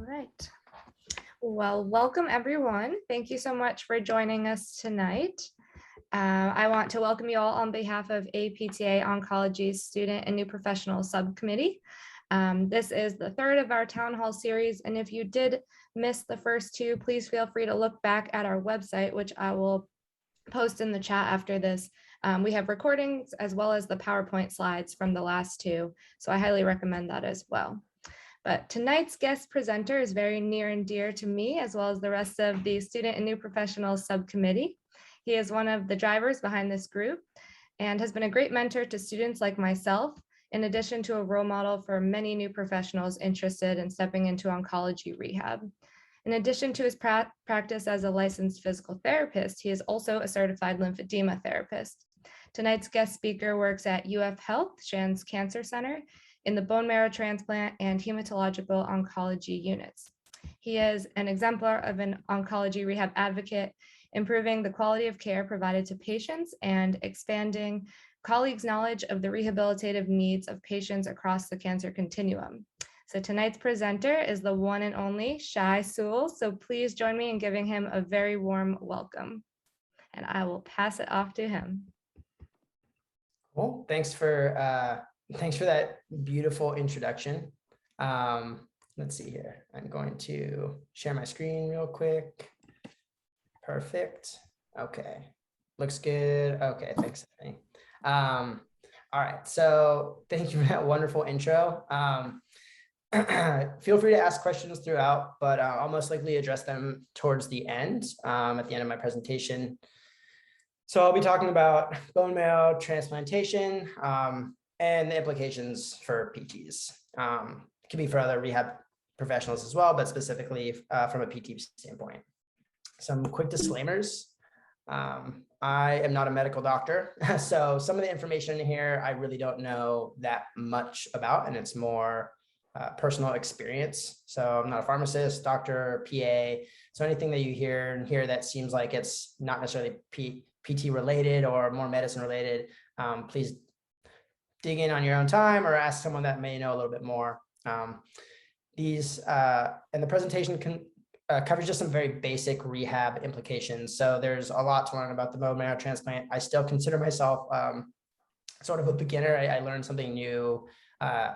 right. Well, welcome everyone. Thank you so much for joining us tonight. I want to welcome you all on behalf of APTA Oncology's Student and New Professional Subcommittee. This is the third of our town hall series, and if you did miss the first two, please feel free to look back at our website, which I will post in the chat after this. We have recordings as well as the PowerPoint slides from the last two, so I highly recommend that as well. But tonight's guest presenter is very near and dear to me, as well as the rest of the Student and New Professionals Subcommittee. He is one of the drivers behind this group and has been a great mentor to students like myself, in addition to a role model for many new professionals interested in stepping into oncology rehab. In addition to his practice as a licensed physical therapist, he is also a certified lymphedema therapist. Tonight's guest speaker works at UF Health, Shands Cancer Center, in the bone marrow transplant and hematological oncology units. He is an exemplar of an oncology rehab advocate, improving the quality of care provided to patients and expanding colleagues' knowledge of the rehabilitative needs of patients across the cancer continuum. So tonight's presenter is the one and only Shai Sewell. So please join me in giving him a very warm welcome. And I will pass it off to him. Cool. Thanks for that beautiful introduction. Let's see here. I'm going to share my screen real quick. Perfect. Okay. Looks good. Okay. Thanks, Stephanie. All right. So thank you for that wonderful intro. Feel free to ask questions throughout, but I'll most likely address them towards the end, at the end of my presentation. So I'll be talking about bone marrow transplantation and the implications for PTs. It can be for other rehab professionals as well, but specifically from a PT standpoint. Some quick disclaimers. I am not a medical doctor, so some of the information here I really don't know that much about, and it's more personal experience. So I'm not a pharmacist, doctor, PA. So anything that you hear here that seems like it's not necessarily PT related or more medicine related, please dig in on your own time or ask someone that may know a little bit more. And the presentation covers just some very basic rehab implications. So there's a lot to learn about the bone marrow transplant. I still consider myself sort of a beginner. I learn something new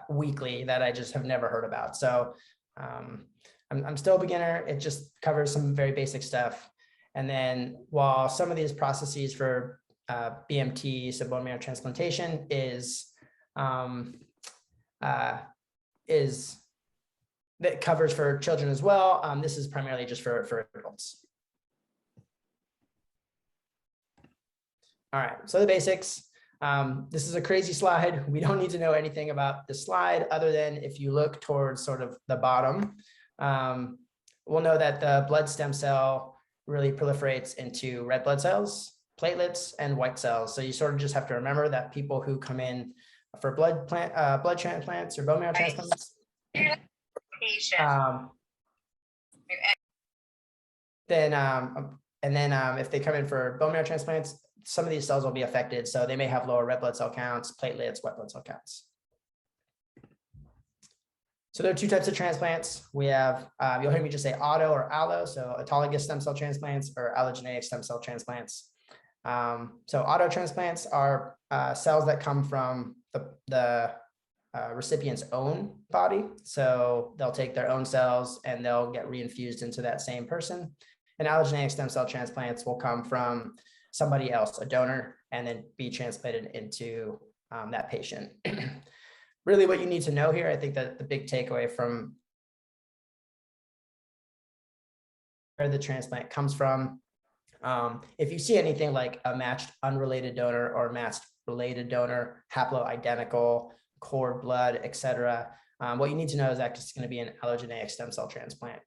weekly that I just have never heard about. So I'm still a beginner. It just covers some very basic stuff. And then while some of these processes for BMT, so bone marrow transplantation, that covers for children as well, this is primarily just for adults. All right, so the basics. This is a crazy slide. We don't need to know anything about this slide other than if you look towards sort of the bottom, we'll know that the blood stem cell really proliferates into red blood cells, platelets, and white cells. So you sort of just have to remember that people who come in for blood transplants or bone marrow transplants, if they come in for bone marrow transplants, some of these cells will be affected. So they may have lower red blood cell counts, platelets, white blood cell counts. So there are two types of transplants. We have, you'll hear me just say auto or allo, so autologous stem cell transplants or allogeneic stem cell transplants. So auto transplants are cells that come from the recipient's own body. So they'll take their own cells and they'll get reinfused into that same person. And allogeneic stem cell transplants will come from somebody else, a donor, and then be transplanted into that patient. Really what you need to know here, I think that the big takeaway from where the transplant comes from, if you see anything like a matched unrelated donor or matched related donor, haploidentical, cord blood, etc., what you need to know is that it's going to be an allogeneic stem cell transplant.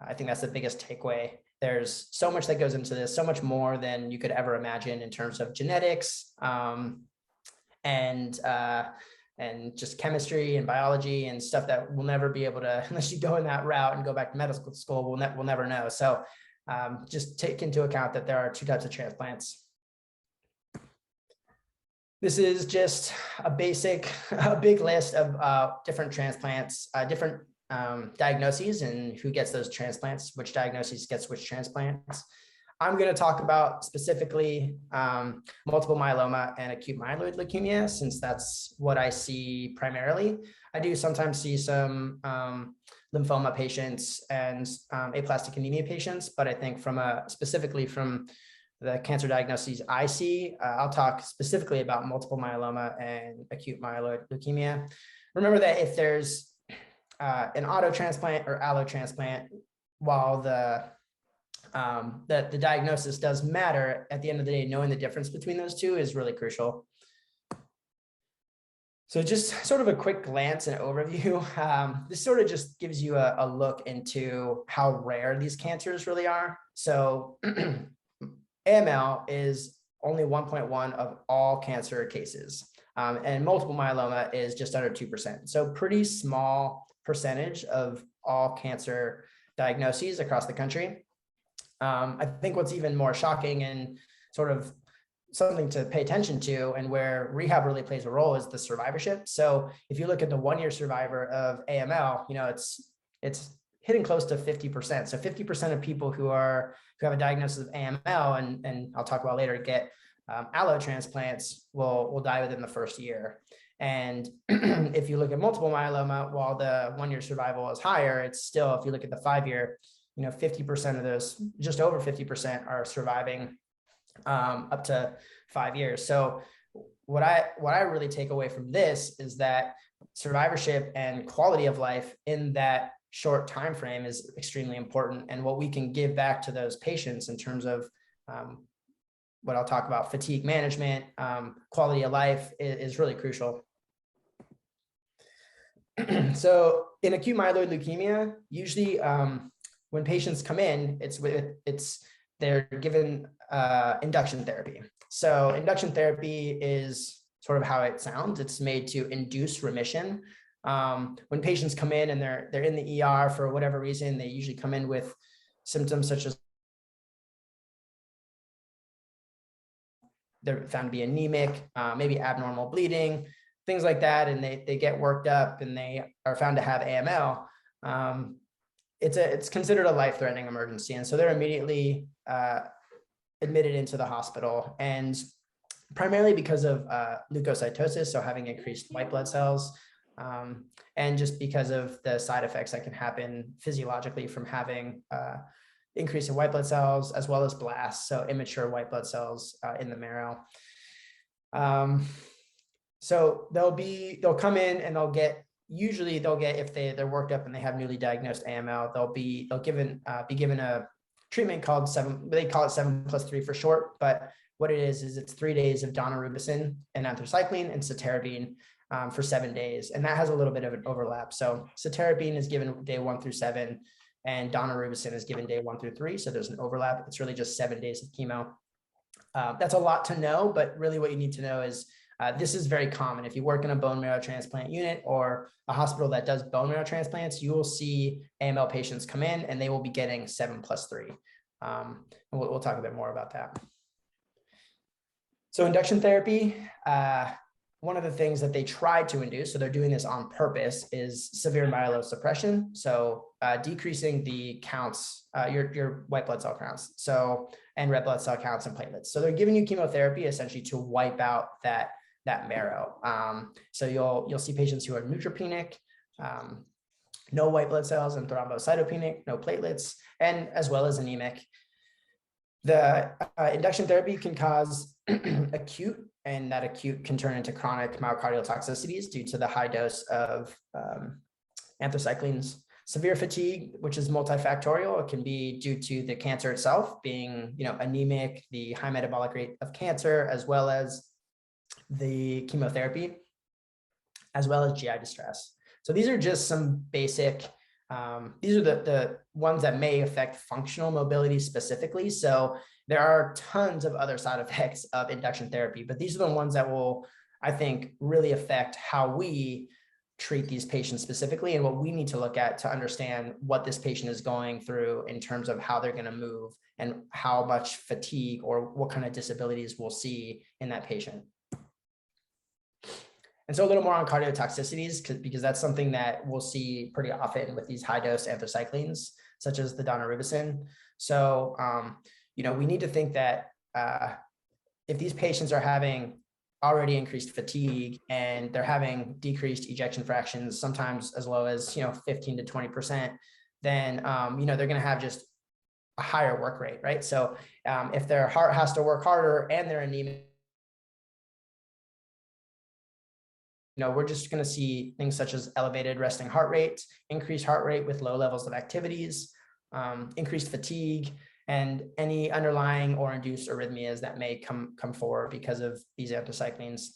I think that's the biggest takeaway. There's so much that goes into this, so much more than you could ever imagine in terms of genetics and just chemistry and biology and stuff that we'll never be able to, unless you go in that route and go back to medical school, we'll never know. So just take into account that there are two types of transplants. This is just a big list of different transplants, different diagnoses and who gets those transplants, which diagnoses gets which transplants. I'm going to talk about specifically multiple myeloma and acute myeloid leukemia, since that's what I see primarily. I do sometimes see some lymphoma patients and aplastic anemia patients, but I think specifically from the cancer diagnoses I see, I'll talk specifically about multiple myeloma and acute myeloid leukemia. Remember that if there's an auto transplant or allo transplant, while the diagnosis does matter, at the end of the day, knowing the difference between those two is really crucial. So just sort of a quick glance and overview. This sort of just gives you a look into how rare these cancers really are. So AML is only 1.1 of all cancer cases, and multiple myeloma is just under 2%. So pretty small percentage of all cancer diagnoses across the country. I think what's even more shocking and sort of something to pay attention to, and where rehab really plays a role, is the survivorship. So if you look at the 1-year survivor of AML, it's hitting close to 50%. So 50% of people who have a diagnosis of AML, and I'll talk about later, get allo transplants will die within the first year. And if you look at multiple myeloma, while the 1-year survival is higher, it's still, if you look at the 5-year, 50% of those, just over 50% are surviving up to 5 years. So what I really take away from this is that survivorship and quality of life in that short time frame is extremely important, and what we can give back to those patients in terms of what I'll talk about, fatigue management, quality of life, is really crucial. So in acute myeloid leukemia, usually when patients come in, they're given induction therapy. So induction therapy is sort of how it sounds. It's made to induce remission. When patients come in and they're in the ER for whatever reason, they usually come in with symptoms such as they're found to be anemic, maybe abnormal bleeding, things like that, and they get worked up and they are found to have AML. It's considered a life-threatening emergency, and so they're immediately admitted into the hospital, and primarily because of leukocytosis, so having increased white blood cells, and just because of the side effects that can happen physiologically from having increase in white blood cells, as well as blasts, so immature white blood cells in the marrow. So they'll come in and usually they'll get, if they're worked up and they have newly diagnosed AML, they'll be given a treatment called they call it 7+3 for short, but what it is it's 3 days of daunorubicin and anthracycline and cytarabine for 7 days. And that has a little bit of an overlap. So cytarabine is given day 1 through 7 and daunorubicin is given day 1 through 3. So there's an overlap. It's really just 7 days of chemo. That's a lot to know, but really what you need to know is this is very common. If you work in a bone marrow transplant unit or a hospital that does bone marrow transplants, you will see AML patients come in and they will be getting 7+3. And we'll talk a bit more about that. So induction therapy, one of the things that they tried to induce, so they're doing this on purpose, is severe myelosuppression. So decreasing the counts, your white blood cell counts, and red blood cell counts and platelets. So they're giving you chemotherapy essentially to wipe out that marrow. So you'll see patients who are neutropenic, no white blood cells, and thrombocytopenic, no platelets, and as well as anemic. The induction therapy can cause acute, and that acute can turn into chronic myocardial toxicities due to the high dose of anthracyclines. Severe fatigue, which is multifactorial, it can be due to the cancer itself being, anemic, the high metabolic rate of cancer, as well as the chemotherapy, as well as GI distress. So these are just some basic, these are the ones that may affect functional mobility specifically. So there are tons of other side effects of induction therapy, but these are the ones that will, I think, really affect how we treat these patients specifically and what we need to look at to understand what this patient is going through in terms of how they're going to move and how much fatigue or what kind of disabilities we'll see in that patient. And so a little more on cardiotoxicities, because that's something that we'll see pretty often with these high dose anthracyclines, such as the daunorubicin. So, we need to think that if these patients are having already increased fatigue and they're having decreased ejection fractions, sometimes as low as 15 to 20%, then they're going to have just a higher work rate, right? So if their heart has to work harder and they're anemic, we're just going to see things such as elevated resting heart rate, increased heart rate with low levels of activities, increased fatigue, and any underlying or induced arrhythmias that may come forward because of these anthracyclines.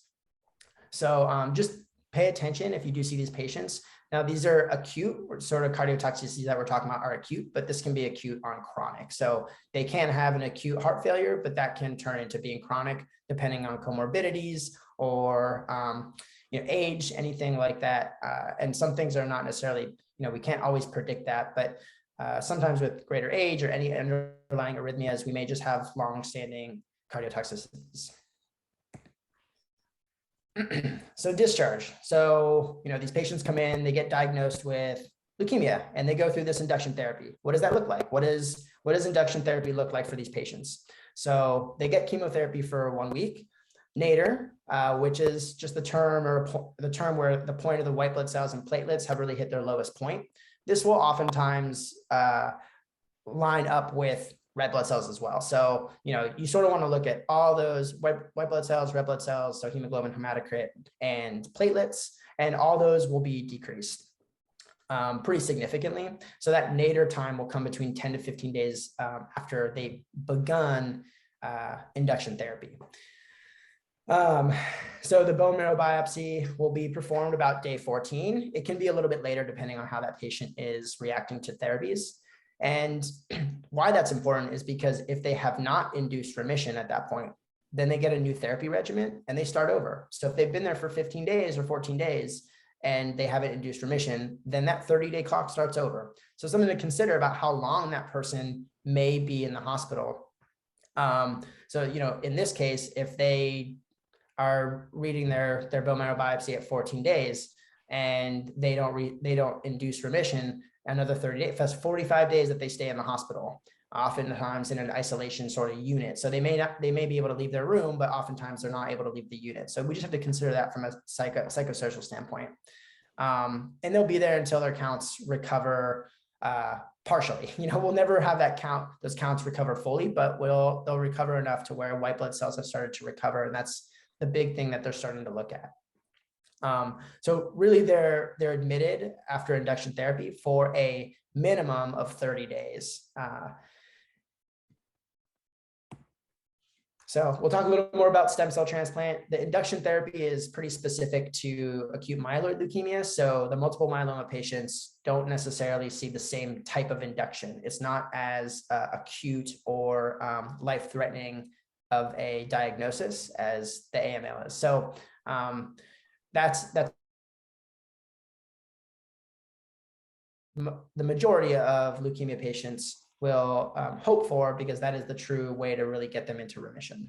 So just pay attention if you do see these patients. Now, these are acute, or sort of cardiotoxicities that we're talking about are acute, but this can be acute on chronic. So they can have an acute heart failure, but that can turn into being chronic depending on comorbidities or age, anything like that. And some things are not necessarily, we can't always predict that, but sometimes with greater age or any underlying arrhythmias, we may just have long-standing cardiotoxicities. So discharge. So, these patients come in, they get diagnosed with leukemia, and they go through this induction therapy. What does that look like? What does induction therapy look like for these patients? So they get chemotherapy for 1 week. Nadir, which is just the term where the point of the white blood cells and platelets have really hit their lowest point. This will oftentimes line up with red blood cells as well. So, you sort of want to look at all those white blood cells, red blood cells, so hemoglobin, hematocrit, and platelets, and all those will be decreased pretty significantly. So that nadir time will come between 10 to 15 days after they've begun induction therapy. So the bone marrow biopsy will be performed about day 14. It can be a little bit later depending on how that patient is reacting to therapies. And why that's important is because if they have not induced remission at that point, then they get a new therapy regimen and they start over. So if they've been there for 15 days or 14 days and they haven't induced remission, then that 30-day clock starts over. So something to consider about how long that person may be in the hospital. So, in this case, if they are reading their bone marrow biopsy at 14 days and they don't induce remission, another 30 days, that's 45 days that they stay in the hospital, oftentimes in an isolation sort of unit. So they may be able to leave their room, but oftentimes they're not able to leave the unit. So we just have to consider that from a psychosocial standpoint. And they'll be there until their counts recover partially. We'll never have those counts recover fully, but they'll recover enough to where white blood cells have started to recover. And that's the big thing that they're starting to look at. So really they're admitted after induction therapy for a minimum of 30 days. So we'll talk a little more about stem cell transplant. The induction therapy is pretty specific to acute myeloid leukemia. So the multiple myeloma patients don't necessarily see the same type of induction. It's not as acute or life-threatening of a diagnosis as the AML is. So that's the majority of leukemia patients will hope for, because that is the true way to really get them into remission.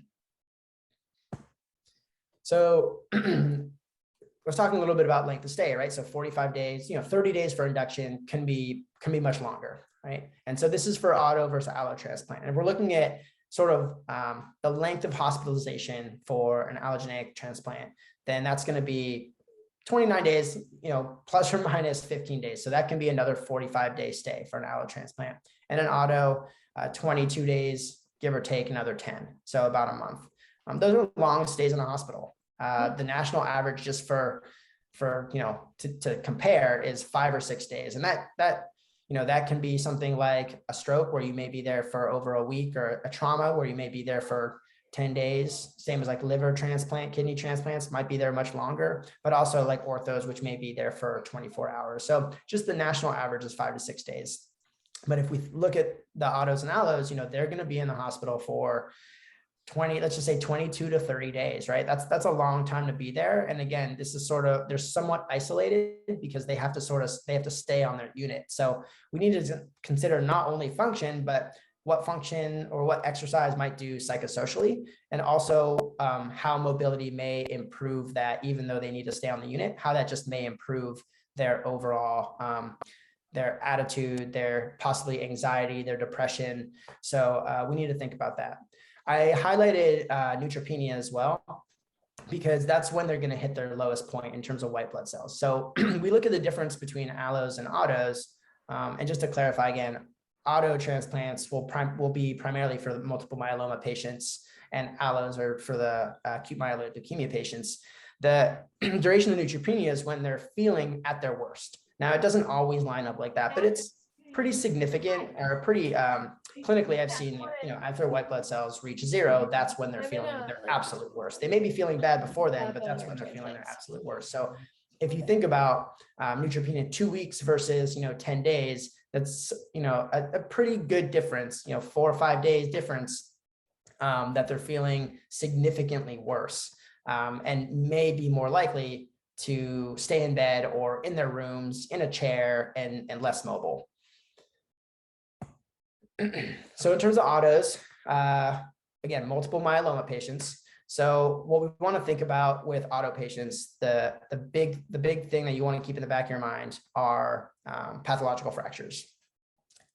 So we're talking a little bit about length of stay, right? So 45 days, 30 days for induction can be much longer, right? And so this is for auto versus allo transplant. And we're looking at sort of the length of hospitalization for an allogeneic transplant, then that's going to be 29 days, plus or minus 15 days. So that can be another 45-day stay for an allo transplant. And an auto, 22 days, give or take another 10. So about a month. Those are long stays in the hospital. The national average, just for to compare, is 5 or 6 days. And that can be something like a stroke where you may be there for over a week, or a trauma where you may be there for 10 days, same as like liver transplant, kidney transplants might be there much longer, but also like orthos, which may be there for 24 hours. So just the national average is 5 to 6 days. But if we look at the autos and allos, they're going to be in the hospital for 20, let's just say 22 to 30 days, right? That's a long time to be there. And again, this is they're somewhat isolated because they have to stay on their unit. So we need to consider not only function, but what function or what exercise might do psychosocially, and also how mobility may improve that, even though they need to stay on the unit, how that just may improve their overall their attitude, their possibly anxiety, their depression. So we need to think about that. I highlighted neutropenia as well, because that's when they're going to hit their lowest point in terms of white blood cells. So we look at the difference between allos and autos. And just to clarify again, auto transplants will be primarily for multiple myeloma patients, and allos are for the acute myeloid leukemia patients. The duration of neutropenia is when they're feeling at their worst. Now, it doesn't always line up like that, but it's pretty significant, or pretty clinically, I've seen, after white blood cells reach 0, that's when they're feeling their absolute worst. They may be feeling bad before then, but that's when they're feeling their absolute worst. So if you think about neutropenia 2 weeks versus 10 days, that's a pretty good difference, 4 or 5 days difference, that they're feeling significantly worse, and may be more likely to stay in bed or in their rooms, in a chair, and less mobile. So in terms of autos, again, multiple myeloma patients. So what we want to think about with auto patients, the big thing that you want to keep in the back of your mind are pathological fractures.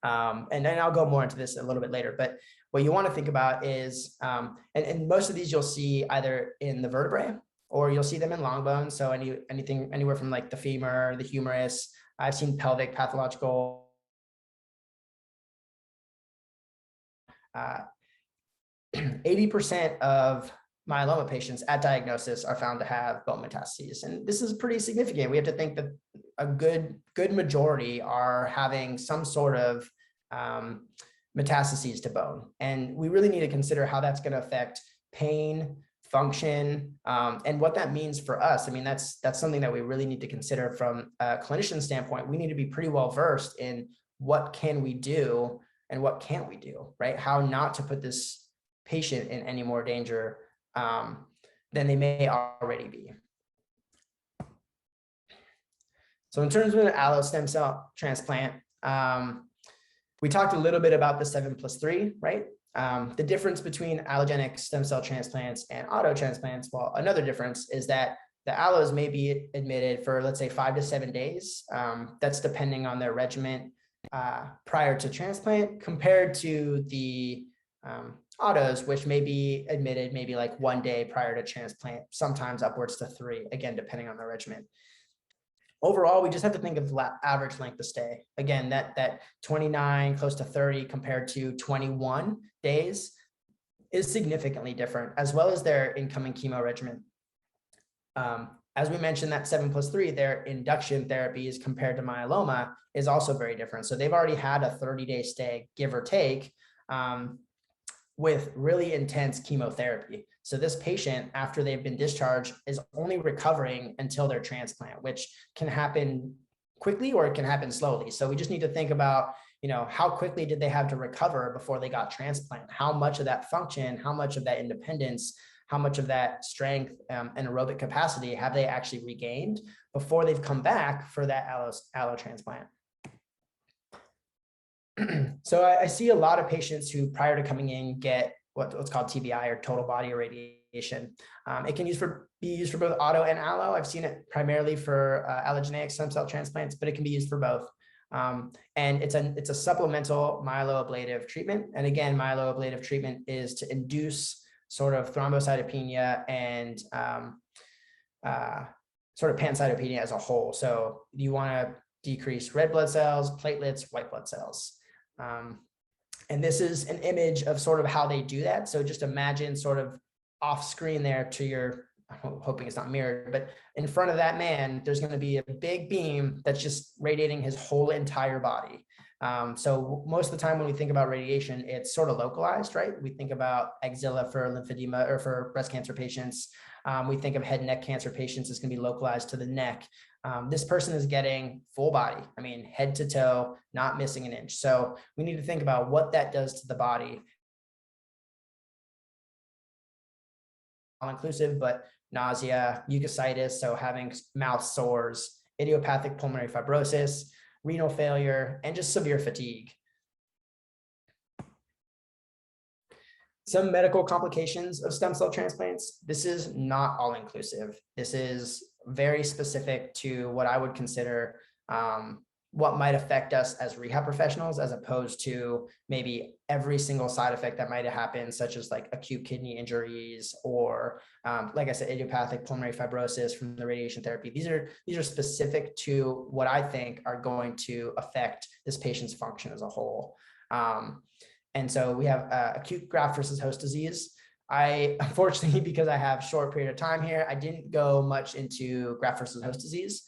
And then I'll go more into this a little bit later, but what you want to think about is, and most of these you'll see either in the vertebrae, or you'll see them in long bones. So anything anywhere from like the femur, the humerus. I've seen pelvic pathological. 80% of myeloma patients at diagnosis are found to have bone metastases. And this is pretty significant. We have to think that a good majority are having some sort of metastases to bone. And we really need to consider how that's going to affect pain, function, and what that means for us. I mean, that's something that we really need to consider from a clinician standpoint. We need to be pretty well versed in what can we do and what can't we do, right? How not to put this patient in any more danger than they may already be. So in terms of an allo stem cell transplant, we talked a little bit about the 7+3, right? The difference between allogenic stem cell transplants and auto transplants, well, another difference is that the allos may be admitted for, let's say, 5 to 7 days. That's depending on their regimen prior to transplant, compared to the autos, which may be admitted maybe like 1 day prior to transplant, sometimes upwards to 3, again, depending on the regimen. Overall, we just have to think of average length of stay. Again, that 29, close to 30 compared to 21 days is significantly different, as well as their incoming chemo regimen. As we mentioned, that 7+3, their induction therapies compared to myeloma is also very different. So they've already had a 30-day stay, give or take, with really intense chemotherapy. So this patient, after they've been discharged, is only recovering until their transplant, which can happen quickly or it can happen slowly. So we just need to think about, how quickly did they have to recover before they got transplant? How much of that function, how much of that independence, how much of that strength and aerobic capacity have they actually regained before they've come back for that allo transplant? So I see a lot of patients who, prior to coming in, get what's called TBI, or total body irradiation. It can be used for both auto and allo. I've seen it primarily for allogeneic stem cell transplants, but it can be used for both. And it's a supplemental myeloablative treatment. And again, myeloablative treatment is to induce sort of thrombocytopenia and sort of pancytopenia as a whole. So you want to decrease red blood cells, platelets, white blood cells. And this is an image of sort of how they do that. So just imagine sort of off screen there to your, I'm hoping it's not mirrored, but in front of that man, there's going to be a big beam that's just radiating his whole entire body. So most of the time when we think about radiation, it's sort of localized, right? We think about axilla for lymphedema or for breast cancer patients. We think of head and neck cancer patients, it's going to be localized to the neck. This person is getting full body, I mean, head to toe, not missing an inch. So we need to think about what that does to the body. All inclusive, but nausea, mucositis, so having mouth sores, idiopathic pulmonary fibrosis, renal failure, and just severe fatigue. Some medical complications of stem cell transplants. This is not all inclusive. This is very specific to what I would consider what might affect us as rehab professionals, as opposed to maybe every single side effect that might happen, such as like acute kidney injuries or, like I said, idiopathic pulmonary fibrosis from the radiation therapy. These are specific to what I think are going to affect this patient's function as a whole. And so we have acute graft versus host disease. I, unfortunately, because I have short period of time here, I didn't go much into graft versus host disease.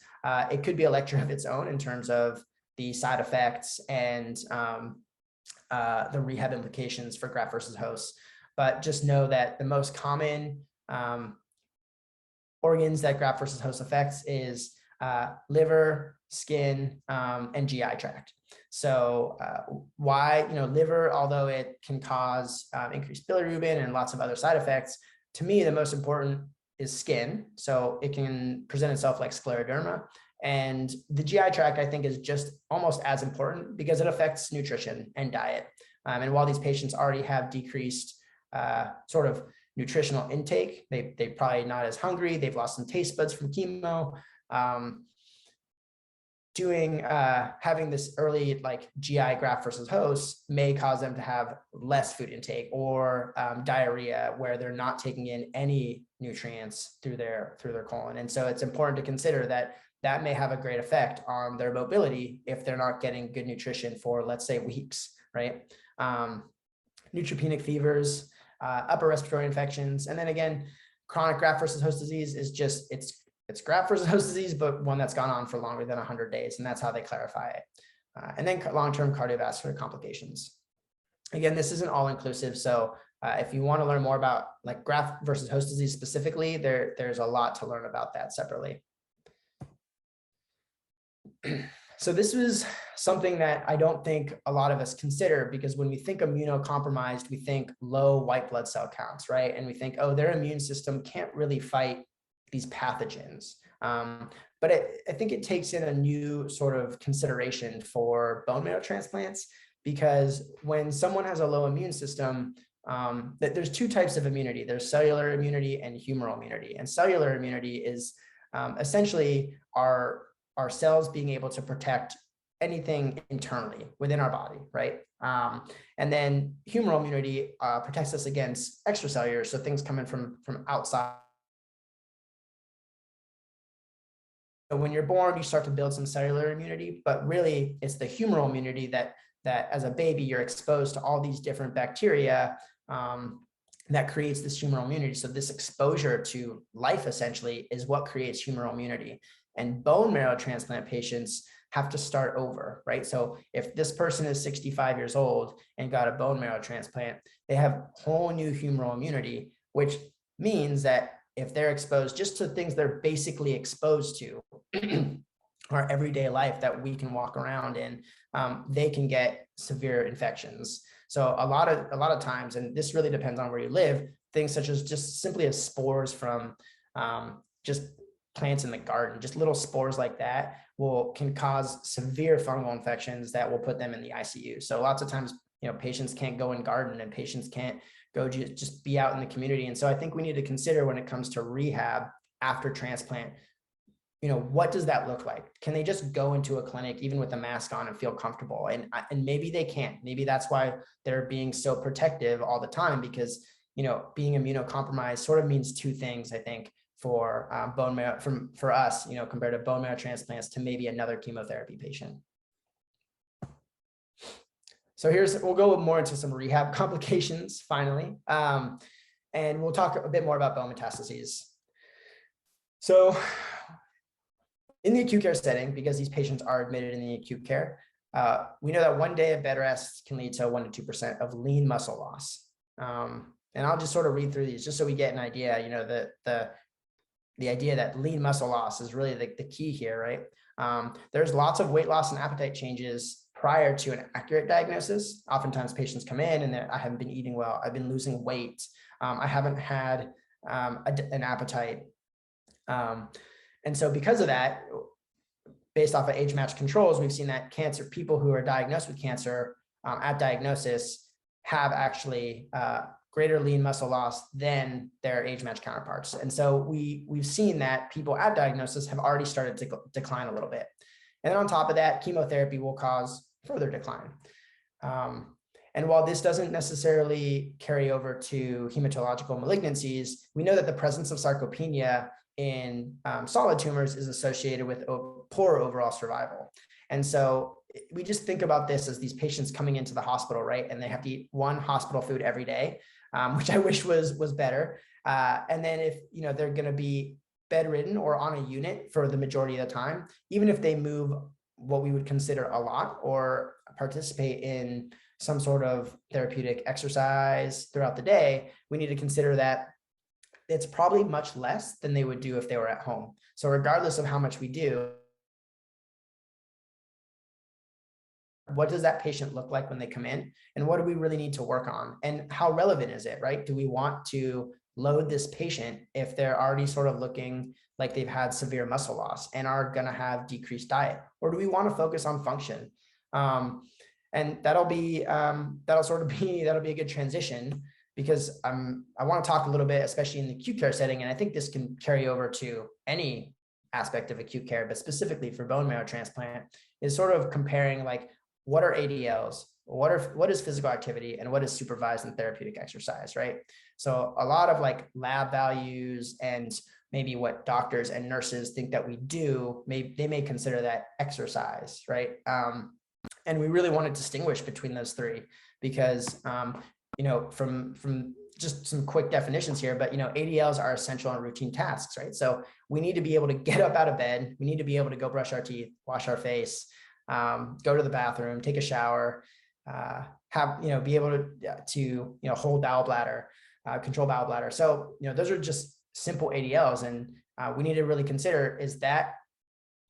It could be a lecture of its own in terms of the side effects and the rehab implications for graft versus host. But just know that the most common organs that graft versus host affects is liver, skin, and GI tract. So why, liver, although it can cause increased bilirubin and lots of other side effects, to me, the most important is skin. So it can present itself like scleroderma. And the GI tract, I think, is just almost as important because it affects nutrition and diet. And while these patients already have decreased sort of nutritional intake, they're probably not as hungry. They've lost some taste buds from chemo. Having this early like GI graft versus host may cause them to have less food intake or diarrhea, where they're not taking in any nutrients through their colon. And so it's important to consider that may have a great effect on their mobility if they're not getting good nutrition for, let's say, weeks, right? Neutropenic fevers, upper respiratory infections, and then again, chronic graft versus host disease is just it's graft versus host disease, but one that's gone on for longer than 100 days. And that's how they clarify it. And then long-term cardiovascular complications. Again, this isn't all inclusive. So if you want to learn more about like graft versus host disease specifically, there's a lot to learn about that separately. So this was something that I don't think a lot of us consider, because when we think immunocompromised, we think low white blood cell counts, right? And we think, oh, their immune system can't really fight these pathogens. But I think it takes in a new sort of consideration for bone marrow transplants, because when someone has a low immune system, there's two types of immunity. There's cellular immunity and humoral immunity. And cellular immunity is essentially our cells being able to protect anything internally within our body, right? And then humoral immunity protects us against extracellular, so things coming from outside. So when you're born, you start to build some cellular immunity, but really it's the humoral immunity that as a baby, you're exposed to all these different bacteria that creates this humoral immunity. So this exposure to life essentially is what creates humoral immunity. And bone marrow transplant patients have to start over, right? So if this person is 65 years old and got a bone marrow transplant, they have whole new humoral immunity, which means that if they're exposed just to things they're basically exposed to our everyday life that we can walk around in, they can get severe infections. So a lot of times, and this really depends on where you live, things such as just simply as spores from just plants in the garden, just little spores like that can cause severe fungal infections that will put them in the ICU. So lots of times, patients can't go and garden, and patients can't go just be out in the community. And so I think we need to consider, when it comes to rehab after transplant, what does that look like? Can they just go into a clinic even with a mask on and feel comfortable? And maybe they can't. Maybe that's why they're being so protective all the time, because being immunocompromised sort of means two things, I think, for bone marrow for us, compared to bone marrow transplants to maybe another chemotherapy patient. So we'll go more into some rehab complications finally. And we'll talk a bit more about bone metastases. So in the acute care setting, because these patients are admitted in the acute care, we know that one day of bed rest can lead to 1 to 2% of lean muscle loss. And I'll just sort of read through these just so we get an idea, the idea that lean muscle loss is really the key here, right? There's lots of weight loss and appetite changes prior to an accurate diagnosis. Oftentimes patients come in and I haven't been eating well, I've been losing weight, I haven't had an appetite. And so because of that, based off of age-matched controls, we've seen that people who are diagnosed with cancer at diagnosis have actually greater lean muscle loss than their age-matched counterparts. And so we've seen that people at diagnosis have already started to decline a little bit. And then on top of that, chemotherapy will cause further decline. And while this doesn't necessarily carry over to hematological malignancies, we know that the presence of sarcopenia in solid tumors is associated with poor overall survival. And so we just think about this as these patients coming into the hospital, right? And they have to eat one hospital food every day, which I wish was better. And then if they're going to be bedridden or on a unit for the majority of the time, even if they move what we would consider a lot or participate in some sort of therapeutic exercise throughout the day, we need to consider that it's probably much less than they would do if they were at home. So regardless of how much we do, what does that patient look like when they come in? And what do we really need to work on? And how relevant is it, right? Do we want to load this patient if they're already sort of looking like they've had severe muscle loss and are going to have decreased diet? Or do we want to focus on function? And that'll be a good transition, because I want to talk a little bit, especially in the acute care setting, and I think this can carry over to any aspect of acute care, but specifically for bone marrow transplant, is sort of comparing like, what are ADLs, what is physical activity, and what is supervised and therapeutic exercise, right? So a lot of like lab values and maybe what doctors and nurses think that we do, they may consider that exercise, right? And we really want to distinguish between those three, because from just some quick definitions here, but ADLs are essential and routine tasks, right? So we need to be able to get up out of bed, we need to be able to go brush our teeth, wash our face, go to the bathroom, take a shower, be able to hold bowel bladder, control bowel bladder. So those are just simple ADLs, and we need to really consider, is that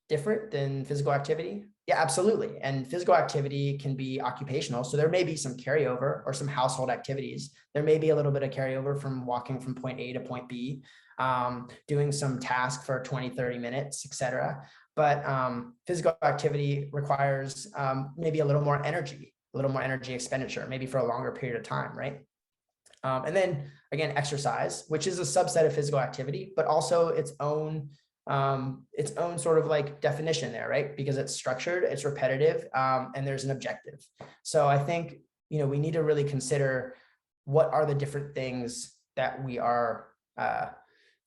different than physical activity? Yeah, absolutely. And physical activity can be occupational. So there may be some carryover, or some household activities. There may be a little bit of carryover from walking from point A to point B, doing some task for 20, 30 minutes, etc. But physical activity requires maybe a little more energy expenditure, maybe for a longer period of time, right? And then again, exercise, which is a subset of physical activity, but also its own sort of like definition there, right? Because it's structured, it's repetitive, and there's an objective. So I think, we need to really consider, what are the different things that we are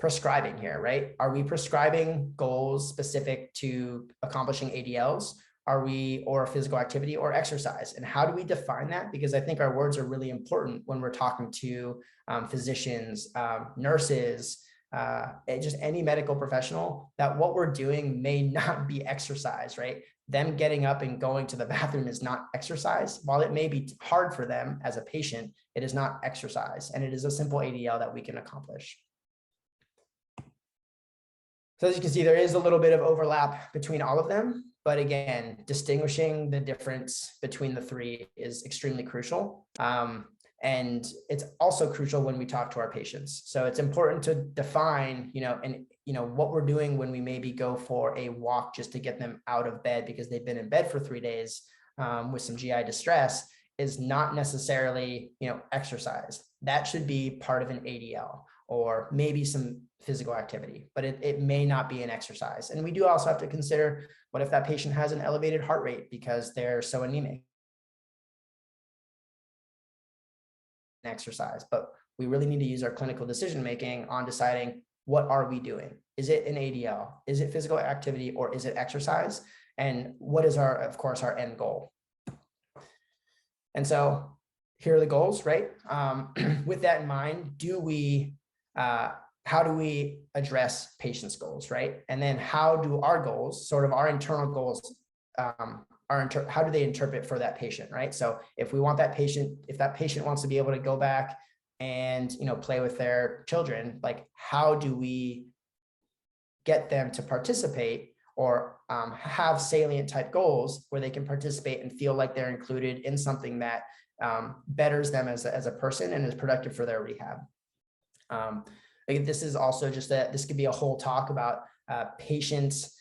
prescribing here, right? Are we prescribing goals specific to accomplishing ADLs? Or physical activity or exercise? And how do we define that? Because I think our words are really important when we're talking to physicians, nurses, just any medical professional, that what we're doing may not be exercise, right? Them getting up and going to the bathroom is not exercise. While it may be hard for them as a patient, it is not exercise. And it is a simple ADL that we can accomplish. So as you can see, there is a little bit of overlap between all of them. But again, distinguishing the difference between the three is extremely crucial. And it's also crucial when we talk to our patients. So it's important to define, what we're doing when we maybe go for a walk just to get them out of bed because they've been in bed for 3 days with some GI distress, is not necessarily, exercise. That should be part of an ADL, or maybe some physical activity, but it may not be an exercise. And we do also have to consider, what if that patient has an elevated heart rate because they're so anemic? Exercise, but we really need to use our clinical decision-making on deciding, what are we doing? Is it an ADL? Is it physical activity, or is it exercise? And what is of course, our end goal? And so here are the goals, right? With that in mind, how do we address patients' goals, right? And then how do our goals, sort of our internal goals, how do they interpret for that patient, right? So if that patient wants to be able to go back and play with their children, like, how do we get them to participate, or have salient type goals where they can participate and feel like they're included in something that betters them as a person and is productive for their rehab. This is also this could be a whole talk about patients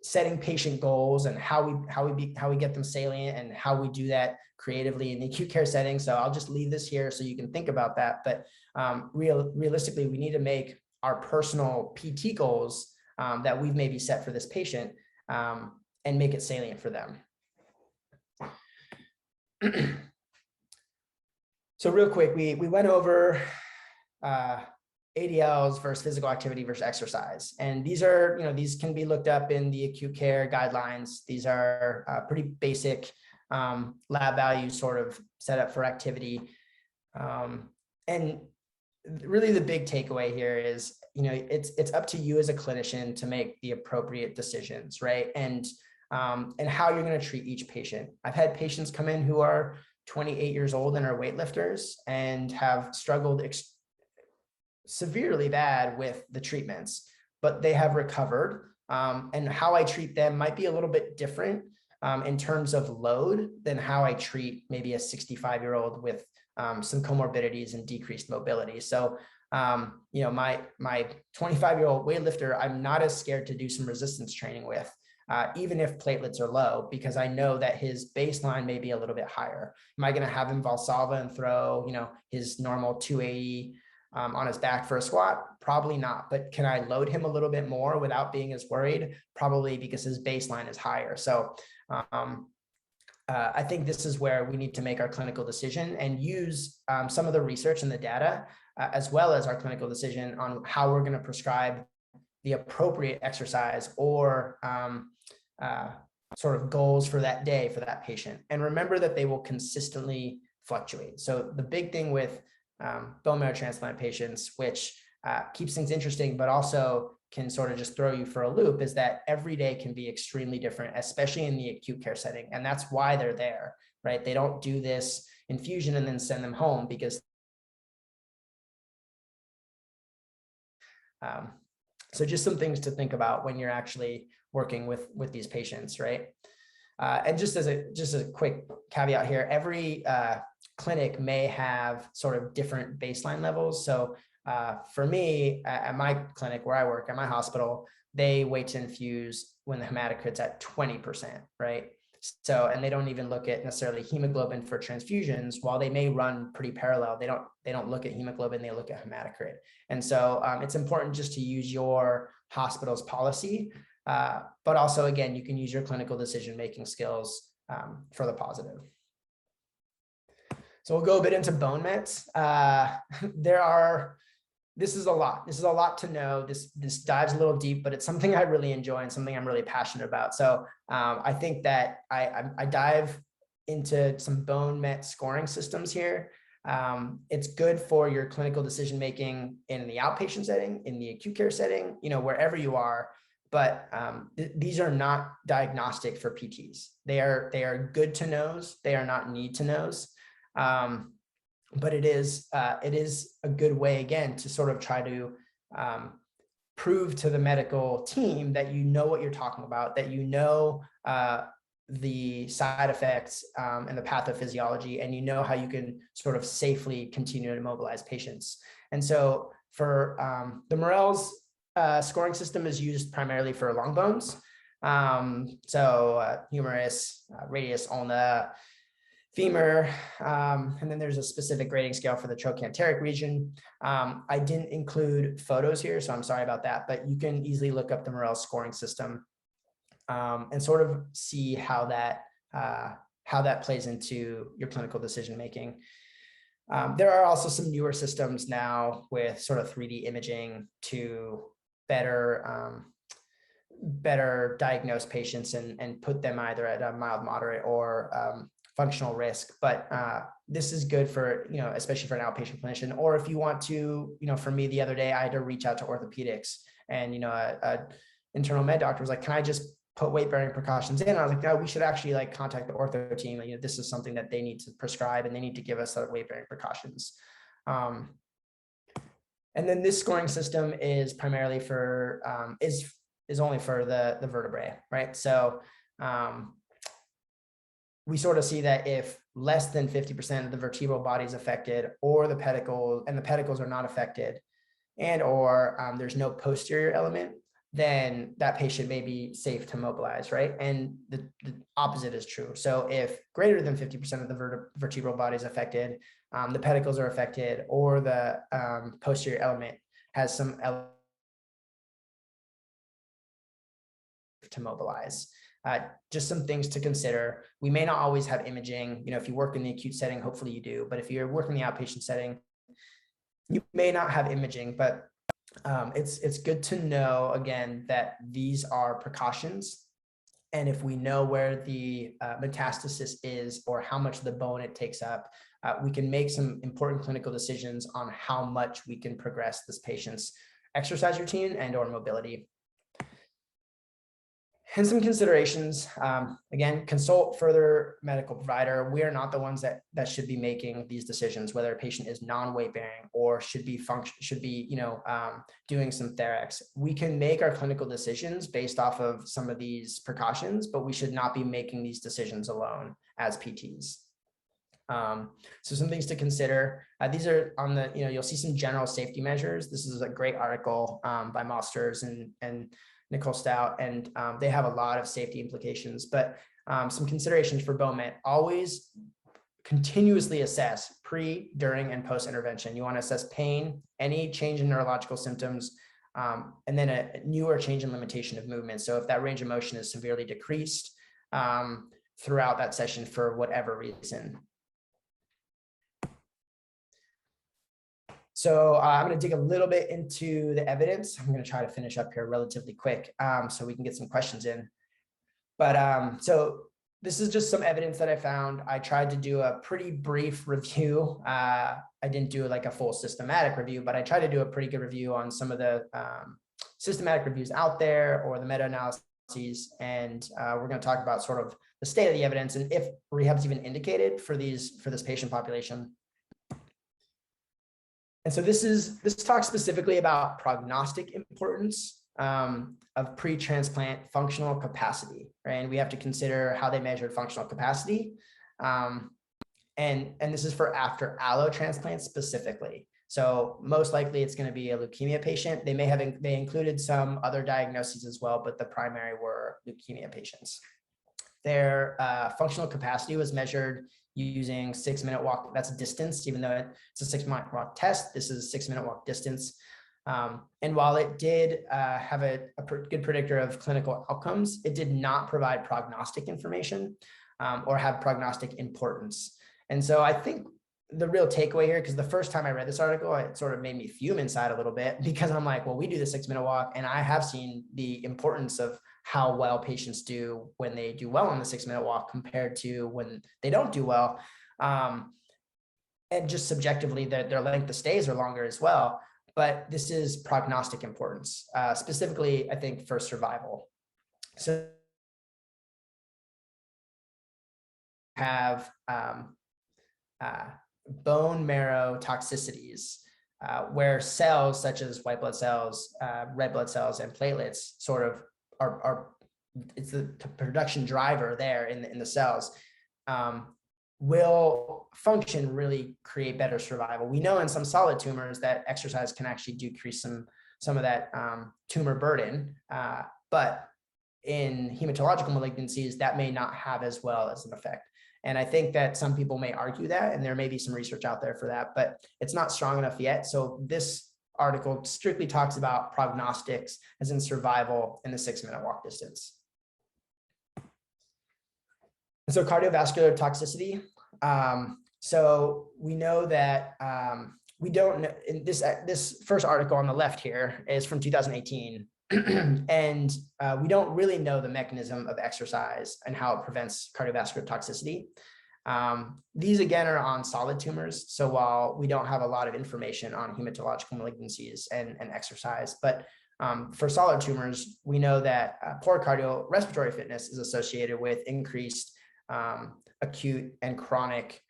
setting patient goals and how we get them salient and how we do that creatively in the acute care setting. So I'll just leave this here so you can think about that. But realistically, we need to make our personal PT goals that we've maybe set for this patient and make it salient for them. So real quick, we went over ADLs versus physical activity versus exercise. And these are, these can be looked up in the acute care guidelines. These are pretty basic lab values sort of set up for activity. And really the big takeaway here is, it's up to you as a clinician to make the appropriate decisions, right? And how you're going to treat each patient. I've had patients come in who are 28 years old and are weightlifters and have struggled severely bad with the treatments, but they have recovered. And how I treat them might be a little bit different in terms of load than how I treat maybe a 65-year-old with some comorbidities and decreased mobility. So, my 25-year-old weightlifter, I'm not as scared to do some resistance training with, even if platelets are low, because I know that his baseline may be a little bit higher. Am I going to have him Valsalva and throw, his normal 280 on his back for a squat? Probably not. But can I load him a little bit more without being as worried? Probably, because his baseline is higher. So I think this is where we need to make our clinical decision and use some of the research and the data, as well as our clinical decision on how we're going to prescribe the appropriate exercise or sort of goals for that day for that patient. And remember that they will consistently fluctuate. So the big thing with bone marrow transplant patients, which keeps things interesting, but also can sort of just throw you for a loop, is that every day can be extremely different, especially in the acute care setting. And that's why they're there, right? They don't do this infusion and then send them home because so just some things to think about when you're actually working with these patients, right? And just as a quick caveat here, every clinic may have sort of different baseline levels. So for me, at my clinic where I work, at my hospital, they wait to infuse when the hematocrit's at 20%, right? So, and they don't even look at necessarily hemoglobin for transfusions. While they may run pretty parallel, they don't look at hemoglobin, they look at hematocrit. And so it's important just to use your hospital's policy, but also, again, you can use your clinical decision-making skills for the positive. So we'll go a bit into bone mets. This is a lot. This is a lot to know. This dives a little deep, but it's something I really enjoy and something I'm really passionate about. So I think that I dive into some bone met scoring systems here. It's good for your clinical decision-making in the outpatient setting, in the acute care setting, wherever you are. But these are not diagnostic for PTs. They are good to knows. They are not need to knows. But it is a good way, again, to sort of try to prove to the medical team that you know what you're talking about, that you know the side effects and the pathophysiology, and you know how you can sort of safely continue to mobilize patients. And so for the Morell's scoring system is used primarily for long bones. So humerus, radius, ulna, femur, and then there's a specific grading scale for the trochanteric region. I didn't include photos here, so I'm sorry about that, but you can easily look up the Morell scoring system and sort of see how that plays into your clinical decision-making. There are also some newer systems now with sort of 3D imaging to better diagnose patients and put them either at a mild, moderate, or functional risk. But this is good for, especially for an outpatient clinician, or if you want to, for me the other day, I had to reach out to orthopedics, and, a internal med doctor was like, can I just put weight-bearing precautions in? I was like, no, we should actually contact the ortho team. This is something that they need to prescribe, and they need to give us the weight-bearing precautions. And then this scoring system is primarily for, is only for the vertebrae, right? So we sort of see that if less than 50% of the vertebral body is affected, or the pedicles are not affected, and or there's no posterior element, then that patient may be safe to mobilize, right? And the opposite is true. So if greater than 50% of the vertebral body is affected, the pedicles are affected, or the posterior element has some to mobilize. Just some things to consider. We may not always have imaging. If you work in the acute setting, hopefully you do. But if you're working in the outpatient setting, you may not have imaging, but it's good to know, again, that these are precautions. And if we know where the metastasis is or how much of the bone it takes up, we can make some important clinical decisions on how much we can progress this patient's exercise routine and or mobility. And some considerations, again, consult further medical provider. We are not the ones that should be making these decisions, whether a patient is non-weight bearing or should be doing some Therex. We can make our clinical decisions based off of some of these precautions, but we should not be making these decisions alone as PTs. So some things to consider. These are on the, you'll see some general safety measures. This is a great article by Mosters and Nicole Stout, and they have a lot of safety implications, but some considerations for bone met: always continuously assess pre, during, and post intervention. You want to assess pain, any change in neurological symptoms, and then a new or change in limitation of movement. So if that range of motion is severely decreased throughout that session for whatever reason. So I'm going to dig a little bit into the evidence. I'm going to try to finish up here relatively quick so we can get some questions in. But so this is just some evidence that I found. I tried to do a pretty brief review. I didn't do like a full systematic review, but I tried to do a pretty good review on some of the systematic reviews out there or the meta-analyses. And we're going to talk about sort of the state of the evidence and if rehab is even indicated for this patient population. And so this talks specifically about prognostic importance of pre-transplant functional capacity, right? And we have to consider how they measured functional capacity. And this is for after allo transplant specifically. So most likely it's going to be a leukemia patient. They included some other diagnoses as well, but the primary were leukemia patients. Their functional capacity was measured using 6-minute walk. That's distance, even though it's a 6-minute walk test. This is a 6-minute walk distance. And while it did have a good predictor of clinical outcomes, it did not provide prognostic information or have prognostic importance. And so I think the real takeaway here, because the first time I read this article, it sort of made me fume inside a little bit, because I'm like, well, we do the 6-minute walk, and I have seen the importance of how well patients do when they do well on the 6-minute walk compared to when they don't do well. And just subjectively, their length of stays are longer as well. But this is prognostic importance, specifically, I think, for survival. So have bone marrow toxicities, where cells such as white blood cells, red blood cells, and platelets sort of it's the production driver there in the cells, will function really create better survival. We know in some solid tumors that exercise can actually decrease some of that tumor burden, but in hematological malignancies, that may not have as well as an effect. And I think that some people may argue that, and there may be some research out there for that, but it's not strong enough yet. So this article strictly talks about prognostics as in survival in the 6-minute walk distance. So cardiovascular toxicity. So we know that we don't know, in this first article on the left here is from 2018. And we don't really know the mechanism of exercise and how it prevents cardiovascular toxicity. These again are on solid tumors. So while we don't have a lot of information on hematological malignancies and exercise, but for solid tumors, we know that poor cardiorespiratory fitness is associated with increased acute and chronic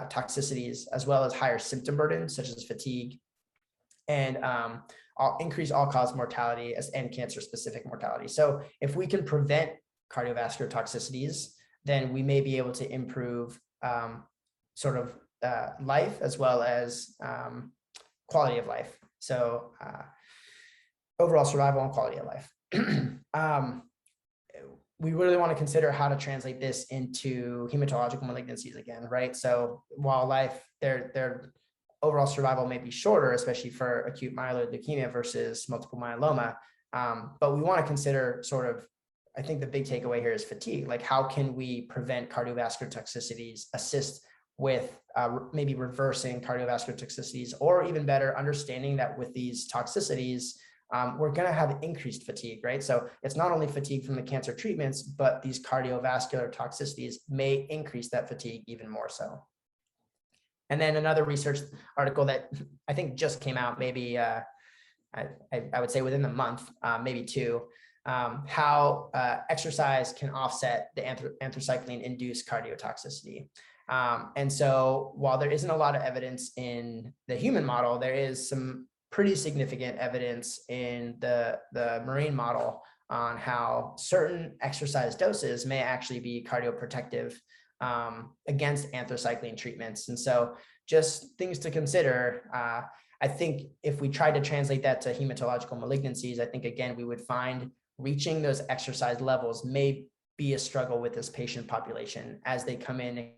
toxicities, as well as higher symptom burden, such as fatigue, and increase all-cause mortality and cancer-specific mortality. So if we can prevent cardiovascular toxicities, then we may be able to improve sort of life as well as quality of life. So overall survival and quality of life. we really want to consider how to translate this into hematological malignancies again, right? So while their overall survival may be shorter, especially for acute myeloid leukemia versus multiple myeloma, but we want to consider sort of, I think the big takeaway here is fatigue. Like, how can we prevent cardiovascular toxicities, assist with maybe reversing cardiovascular toxicities, or even better, understanding that with these toxicities, we're going to have increased fatigue, right? So it's not only fatigue from the cancer treatments, but these cardiovascular toxicities may increase that fatigue even more so. And then another research article that I think just came out, maybe I would say within the month, maybe two, how exercise can offset the anthracycline-induced cardiotoxicity. And so while there isn't a lot of evidence in the human model, there is some pretty significant evidence in the marine model on how certain exercise doses may actually be cardioprotective against anthracycline treatments. And so just things to consider. I think if we tried to translate that to hematological malignancies, I think, again, we would find reaching those exercise levels may be a struggle with this patient population as they come in.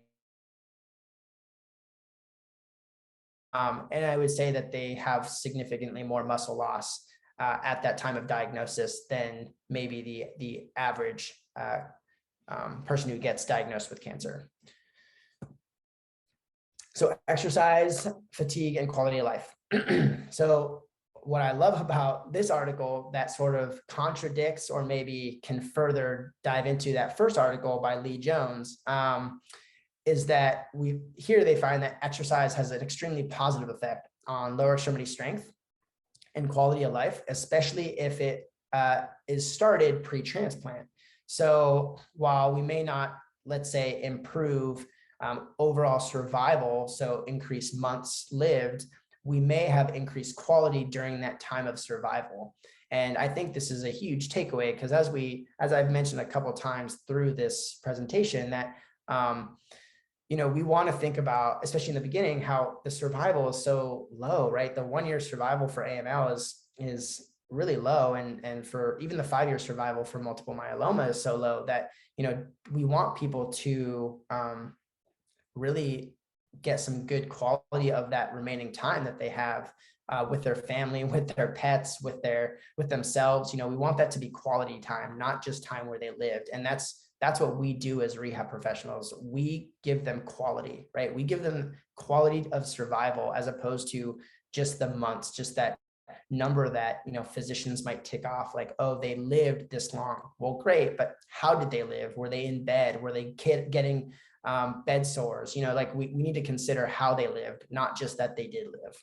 And I would say that they have significantly more muscle loss at that time of diagnosis than maybe the average person who gets diagnosed with cancer. So exercise, fatigue, and quality of life. So what I love about this article that sort of contradicts or maybe can further dive into that first article by Lee Jones is that here they find that exercise has an extremely positive effect on lower extremity strength and quality of life, especially if it is started pre-transplant. So while we may not, let's say, improve overall survival, so increase months lived, we may have increased quality during that time of survival. And I think this is a huge takeaway because as I've mentioned a couple of times through this presentation, that we want to think about, especially in the beginning, how the survival is so low, right? The 1-year survival for AML is really low, and for even the 5-year survival for multiple myeloma is so low that we want people to really get some good quality of that remaining time that they have with their family, with their pets, with themselves. We want that to be quality time, not just time where they lived. And that's what we do as rehab professionals. We give them quality, right? We give them quality of survival as opposed to just the months, just that number that physicians might tick off, like, oh, they lived this long. Well, great, but how did they live? Were they in bed? Were they getting bed sores? Like we need to consider how they lived, not just that they did live.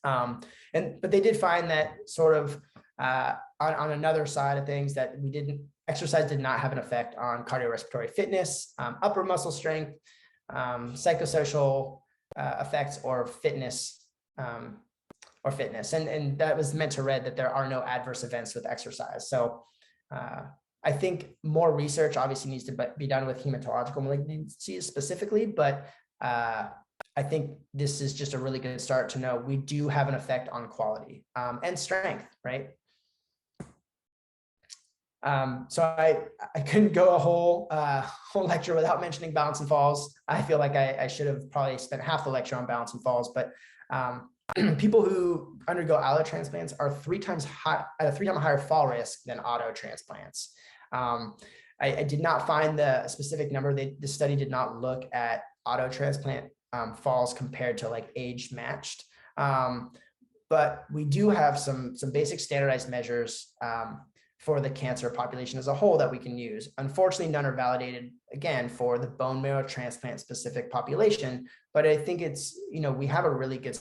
But they did find that sort of on another side of things, that exercise did not have an effect on cardiorespiratory fitness, upper muscle strength, psychosocial effects, or fitness. And that was meant to read that there are no adverse events with exercise. So I think more research obviously needs to be done with hematological malignancies specifically, but I think this is just a really good start to know we do have an effect on quality and strength, right? So I couldn't go a whole lecture without mentioning bounce and falls. I feel like I should have probably spent half the lecture on bounce and falls, but people who undergo allo transplants are at a 3-time higher fall risk than auto transplants. I did not find the specific number. The study did not look at auto transplant falls compared to like age matched. But we do have some basic standardized measures for the cancer population as a whole that we can use. Unfortunately, none are validated, again, for the bone marrow transplant specific population, but I think it's, we have a really good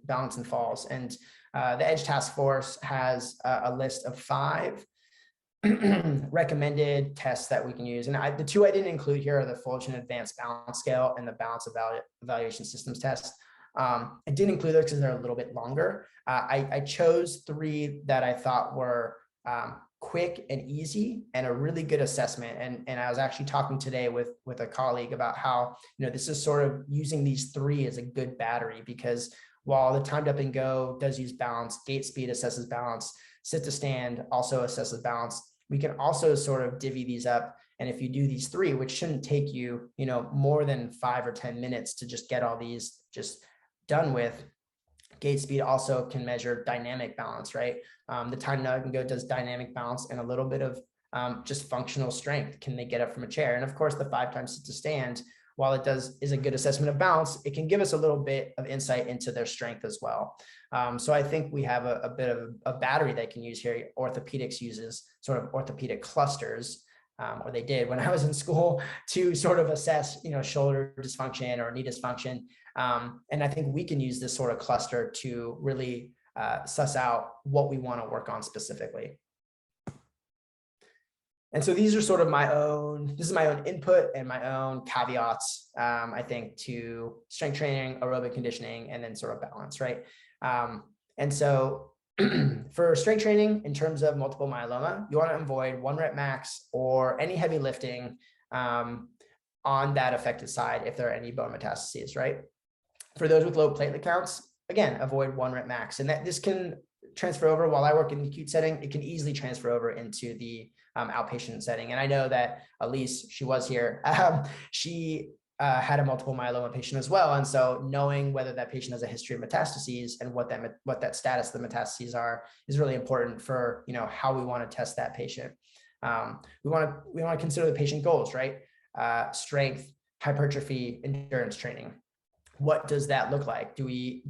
balance and falls. And the EDGE task force has a list of 5 recommended tests that we can use. And the 2 I didn't include here are the Fullerton Advanced Balance Scale and the Balance Evaluation Systems Test. I didn't include those because they're a little bit longer. I chose 3 that I thought were quick and easy and a really good assessment. And I was actually talking today with a colleague about how, this is sort of using these 3 as a good battery, because while the timed up and go does use balance, gait speed assesses balance, sit to stand also assesses balance. We can also sort of divvy these up. And if you do these three, which shouldn't take you, more than 5 or 10 minutes to just get all these just done with, gait speed also can measure dynamic balance, right? The timed up and go does dynamic balance and a little bit of just functional strength. Can they get up from a chair? And of course, the 5 times sit to stand, while it is a good assessment of balance, it can give us a little bit of insight into their strength as well. So I think we have a bit of a battery they can use here. Orthopedics uses sort of orthopedic clusters, or they did when I was in school, to sort of assess, shoulder dysfunction or knee dysfunction. And I think we can use this sort of cluster to really suss out what we want to work on specifically. And so these are sort of this is my own input and my own caveats, I think, to strength training, aerobic conditioning, and then sort of balance, right? And so for strength training, in terms of multiple myeloma, you want to avoid 1 rep max or any heavy lifting on that affected side if there are any bone metastases, right? For those with low platelet counts, again, avoid 1 rep max. And that this can transfer over. While I work in the acute setting, it can easily transfer over into the outpatient setting. And I know that Elise, she was here, she had a multiple myeloma patient as well. And so knowing whether that patient has a history of metastases and what that status of the metastases are is really important for, how we want to test that patient. We want to consider the patient goals, right? Strength, hypertrophy, endurance training. What does that look like? By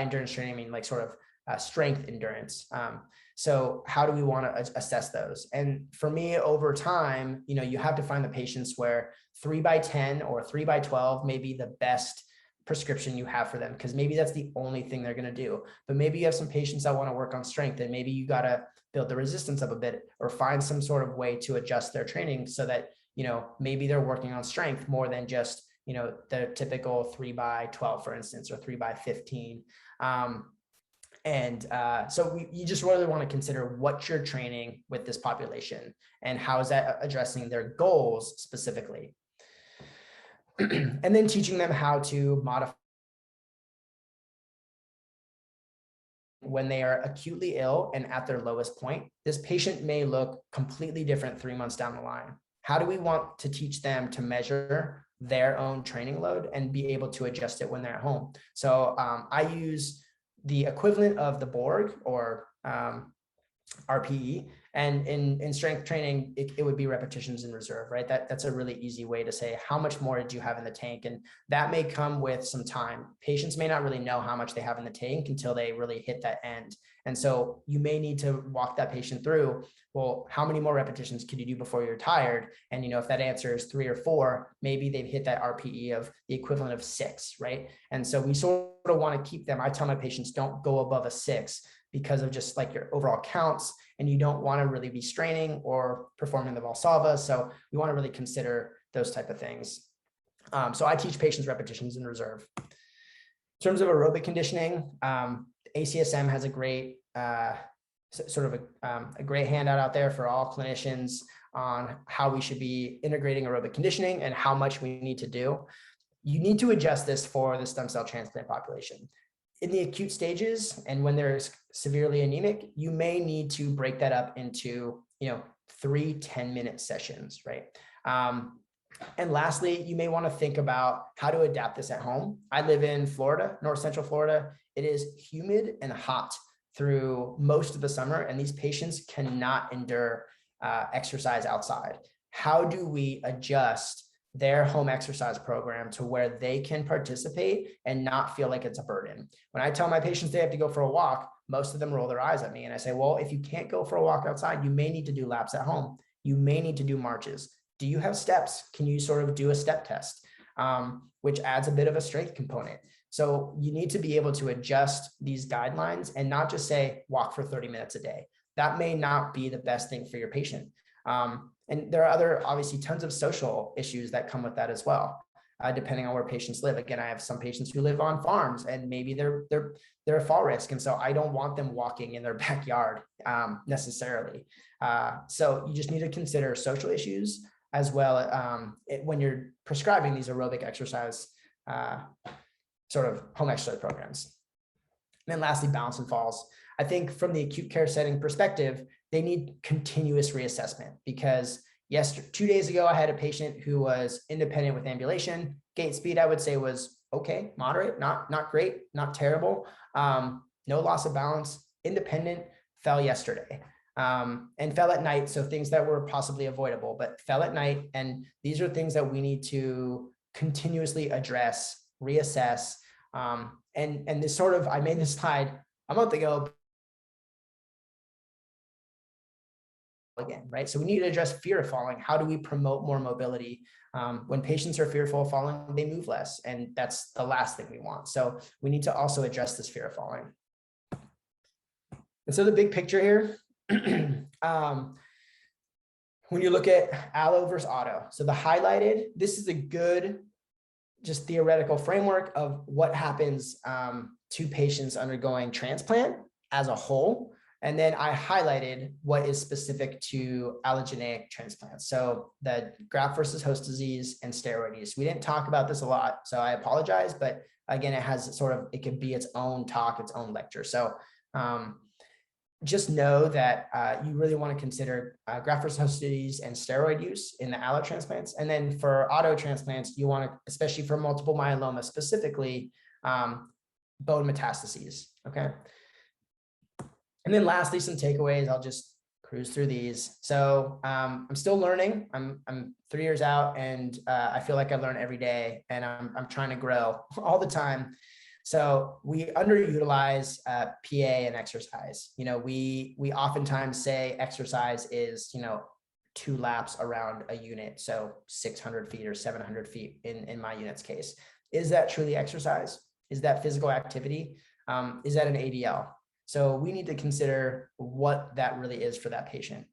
endurance training, I mean like sort of strength endurance. So how do we want to assess those? And for me, over time, you have to find the patients where 3x10 or 3x12 may be the best prescription you have for them, because maybe that's the only thing they're going to do. But maybe you have some patients that want to work on strength, and maybe you got to build the resistance up a bit or find some sort of way to adjust their training so that, maybe they're working on strength more than just, the typical 3x12, for instance, or 3x15. So you just really want to consider what you're training with this population and how is that addressing their goals specifically. And then teaching them how to modify when they are acutely ill and at their lowest point. This patient may look completely different 3 months down the line. How do we want to teach them to measure their own training load and be able to adjust it when they're at home? So I use the equivalent of the Borg or RPE, and in strength training, it would be repetitions in reserve, right? That's a really easy way to say how much more did you have in the tank, and that may come with some time. Patients may not really know how much they have in the tank until they really hit that end. And so you may need to walk that patient through, well, how many more repetitions could you do before you're tired? And, if that answer is 3 or 4, maybe they've hit that RPE of the equivalent of 6, right? And so we sort of want to keep them. I tell my patients, don't go above a 6 because of just like your overall counts, and you don't want to really be straining or performing the Valsalva. So we want to really consider those type of things. So I teach patients repetitions in reserve. In terms of aerobic conditioning, ACSM has a great sort of a great handout out there for all clinicians on how we should be integrating aerobic conditioning and how much we need to do. You need to adjust this for the stem cell transplant population. In the acute stages and when they're severely anemic, you may need to break that up into 3 10-minute sessions, right? And lastly, you may want to think about how to adapt this at home. I live in Florida, North Central Florida. It is humid and hot through most of the summer, and these patients cannot endure exercise outside. How do we adjust their home exercise program to where they can participate and not feel like it's a burden? When I tell my patients they have to go for a walk, most of them roll their eyes at me, and I say, well, if you can't go for a walk outside, you may need to do laps at home. You may need to do marches. Do you have steps? Can you sort of do a step test, which adds a bit of a strength component? So you need to be able to adjust these guidelines and not just say walk for 30 minutes a day. That may not be the best thing for your patient. And there are other, obviously, tons of social issues that come with that as well, depending on where patients live. Again, I have some patients who live on farms, and maybe they're a fall risk, and so I don't want them walking in their backyard necessarily. So you just need to consider social issues as well when you're prescribing these aerobic exercise sort of home exercise programs. And then lastly, balance and falls. I think from the acute care setting perspective, they need continuous reassessment because 2 days ago, I had a patient who was independent with ambulation. Gait speed, I would say, was okay, moderate, not great, not terrible. No loss of balance, independent, fell yesterday. And fell at night. So things that were possibly avoidable, but fell at night. And these are things that we need to continuously address, reassess. And this sort of, I made this slide a month ago again, right? So we need to address fear of falling. How do we promote more mobility? When patients are fearful of falling, they move less, and that's the last thing we want. So we need to also address this fear of falling. And so the big picture here, when you look at allo versus auto, so the highlighted, this is a good, just theoretical framework of what happens to patients undergoing transplant as a whole. And then I highlighted what is specific to allergenic transplants. So the graft versus host disease and steroid use. We didn't talk about this a lot, so I apologize, but again, it has sort of, it could be its own talk, its own lecture. So just know that you really want to consider graft versus host disease and steroid use in the allo transplants. And then for auto transplants, you want to, especially for multiple myeloma specifically, bone metastases, okay? And then lastly, some takeaways. I'll just cruise through these. So I'm still learning. I'm 3 years out, and I feel like I learn every day, and I'm trying to grow all the time. So we underutilize PA and exercise. You know, we oftentimes say exercise is, you know, 2 laps around a unit, so 600 feet or 700 feet in my unit's case. Is that truly exercise? Is that physical activity? Is that an ADL? So we need to consider what that really is for that patient.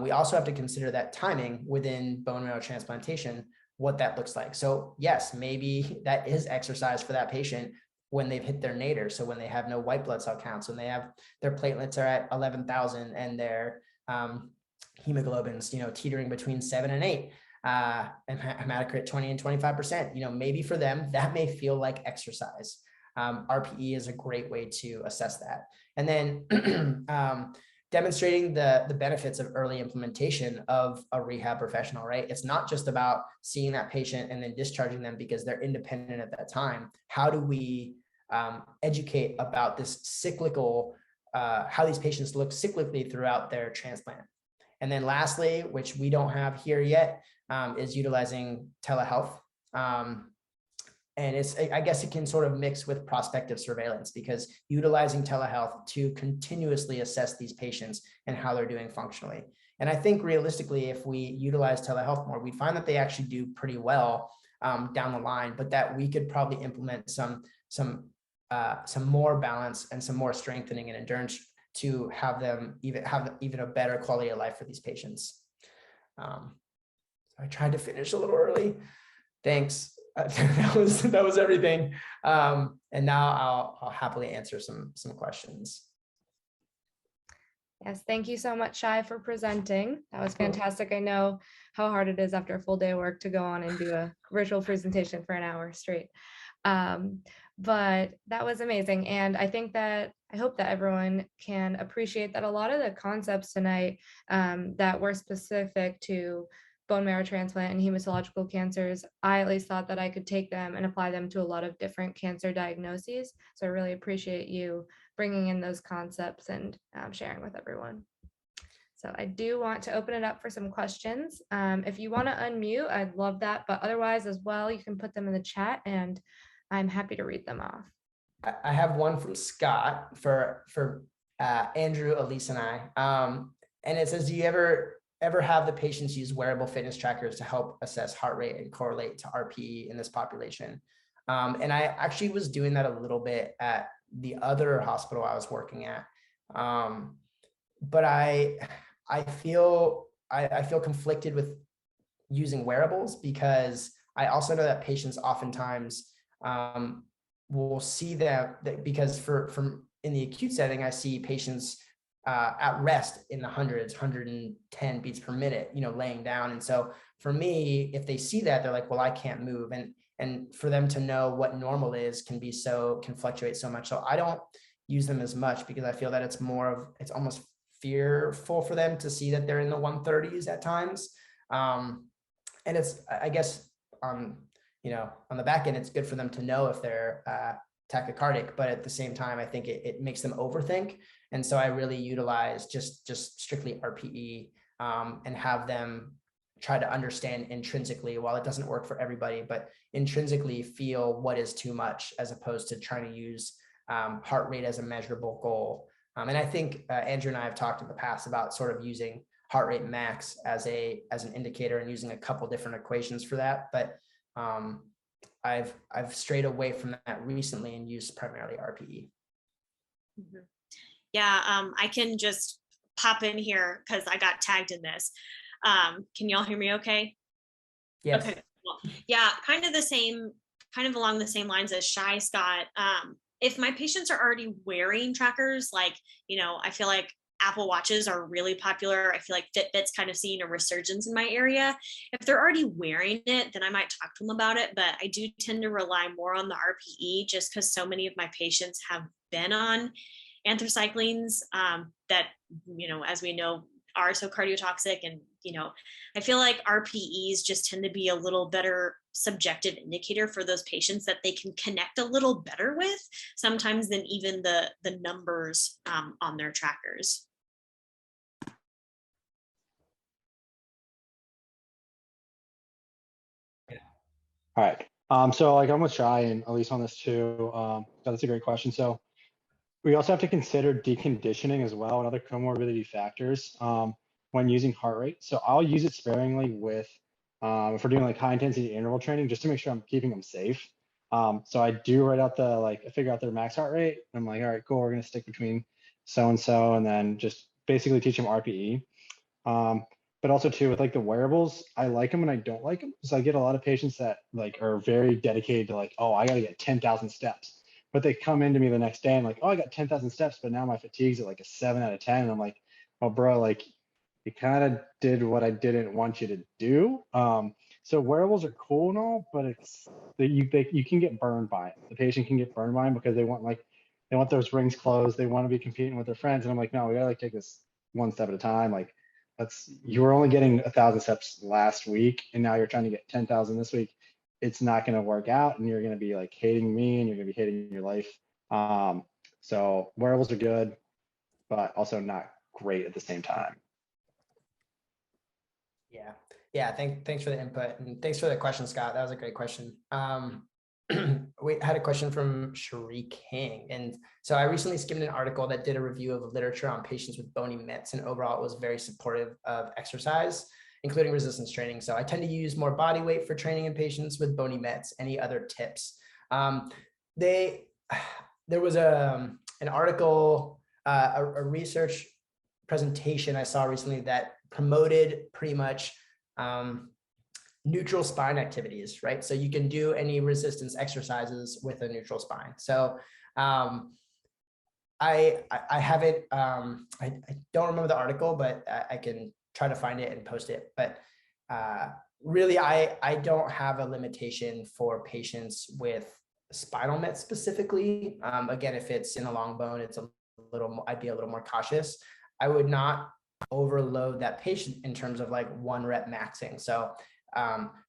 We also have to consider that timing within bone marrow transplantation, what that looks like. So yes, maybe that is exercise for that patient when they've hit their nadir. So when they have no white blood cell counts, when they have their platelets are at 11,000 and their hemoglobin's, you know, teetering between 7 and 8, and hematocrit 20 and 25%, you know, maybe for them, that may feel like exercise. RPE is a great way to assess that. And then demonstrating the benefits of early implementation of a rehab professional, right? It's not just about seeing that patient and then discharging them because they're independent at that time. How do we educate about this cyclical, how these patients look cyclically throughout their transplant? And then lastly, which we don't have here yet, is utilizing telehealth. And it's, I guess it can sort of mix with prospective surveillance, because utilizing telehealth to continuously assess these patients and how they're doing functionally. And I think realistically, if we utilize telehealth more, we'd find that they actually do pretty well down the line, but that we could probably implement some more balance and some more strengthening and endurance to have them even a better quality of life for these patients. I tried to finish a little early. Thanks. That was everything. And now I'll happily answer some questions. Yes, thank you so much, Shai, for presenting. That was fantastic. I know how hard it is after a full day of work to go on and do a virtual presentation for an hour straight. But that was amazing. And I hope that everyone can appreciate that a lot of the concepts tonight that were specific to bone marrow transplant and hematological cancers, I at least thought that I could take them and apply them to a lot of different cancer diagnoses. So I really appreciate you bringing in those concepts and sharing with everyone. So I do want to open it up for some questions. If you want to unmute, I'd love that. But otherwise as well, you can put them in the chat and I'm happy to read them off. I have one from Scott for Andrew, Elise, and I. And it says, do you ever have the patients use wearable fitness trackers to help assess heart rate and correlate to RPE in this population? And I actually was doing that a little bit at the other hospital I was working at. But I feel conflicted with using wearables, because I also know that patients oftentimes will see that because from in the acute setting, I see patients at rest in the hundreds, 110 beats per minute, laying down. And so for me, if they see that, they're like, well, I can't move. And for them to know what normal is can fluctuate so much. So I don't use them as much because I feel that it's almost fearful for them to see that they're in the 130s at times. And it's, I guess, on the back end, it's good for them to know if they're tachycardic, but at the same time, I think it makes them overthink. And so I really utilize just strictly RPE and have them try to understand intrinsically, while it doesn't work for everybody, but intrinsically feel what is too much, as opposed to trying to use heart rate as a measurable goal. And I think Andrew and I have talked in the past about sort of using heart rate max as an indicator and using a couple different equations for that. But I've strayed away from that recently and used primarily RPE. Mm-hmm. Yeah, I can just pop in here because I got tagged in this. Can y'all hear me okay? Yes. Okay. Well, yeah, kind of along the same lines as Shai, Scott. If my patients are already wearing trackers, like, I feel like Apple Watches are really popular. I feel like Fitbit's kind of seeing a resurgence in my area. If they're already wearing it, then I might talk to them about it. But I do tend to rely more on the RPE just because so many of my patients have been on anthracyclines that, as we know, are so cardiotoxic. And, I feel like RPEs just tend to be a little better subjective indicator for those patients that they can connect a little better with sometimes than even the numbers on their trackers. All right. So I'm with Shai and Elise on this too. That's a great question. So we also have to consider deconditioning as well and other comorbidity factors when using heart rate. So I'll use it sparingly with if we're doing like high intensity interval training, just to make sure I'm keeping them safe. So I do write out I figure out their max heart rate. I'm like, all right, cool. We're going to stick between so-and-so, and then just basically teach them RPE. But also too, with like the wearables, I like them and I don't like them. So I get a lot of patients that are very dedicated to oh, I got to get 10,000 steps. But they come into me the next day and oh, I got 10,000 steps, but now my fatigue's at a 7 out of 10. And I'm like, oh, bro, you kind of did what I didn't want you to do. So wearables are cool and all, but you can get burned by it. The patient can get burned by them because they want those rings closed. They want to be competing with their friends. And I'm like, no, we gotta take this one step at a time. You were only getting 1,000 steps last week, and now you're trying to get 10,000 this week. It's not going to work out, and you're going to be hating me, and you're going to be hating your life. So wearables are good, but also not great at the same time. Yeah. Thanks for the input, and thanks for the question, Scott. That was a great question. We had a question from Cherie King. And so I recently skimmed an article that did a review of literature on patients with bony mets, and overall it was very supportive of exercise, including resistance training. So I tend to use more body weight for training in patients with bony mets. Any other tips? There was an article, a research presentation I saw recently that promoted pretty much neutral spine activities, right? So you can do any resistance exercises with a neutral spine. So I haven't, I don't remember the article, but I can try to find it and post it. But really, I don't have a limitation for patients with spinal mets specifically. Again, if it's in a long bone, I'd be a little more cautious. I would not overload that patient in terms of 1 rep maxing. So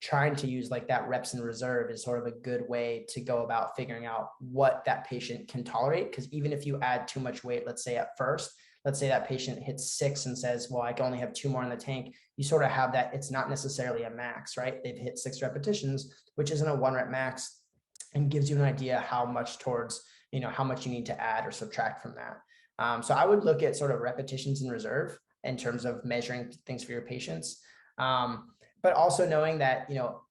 trying to use that reps in reserve is sort of a good way to go about figuring out what that patient can tolerate. Because even if you add too much weight, let's say at first, let's say that patient hits 6 and says, well, I can only have 2 more in the tank. You sort of have that. It's not necessarily a max, right? They've hit 6 repetitions, which isn't a 1 rep max, and gives you an idea how much towards, how much you need to add or subtract from that. So I would look at sort of repetitions in reserve in terms of measuring things for your patients. But also knowing that,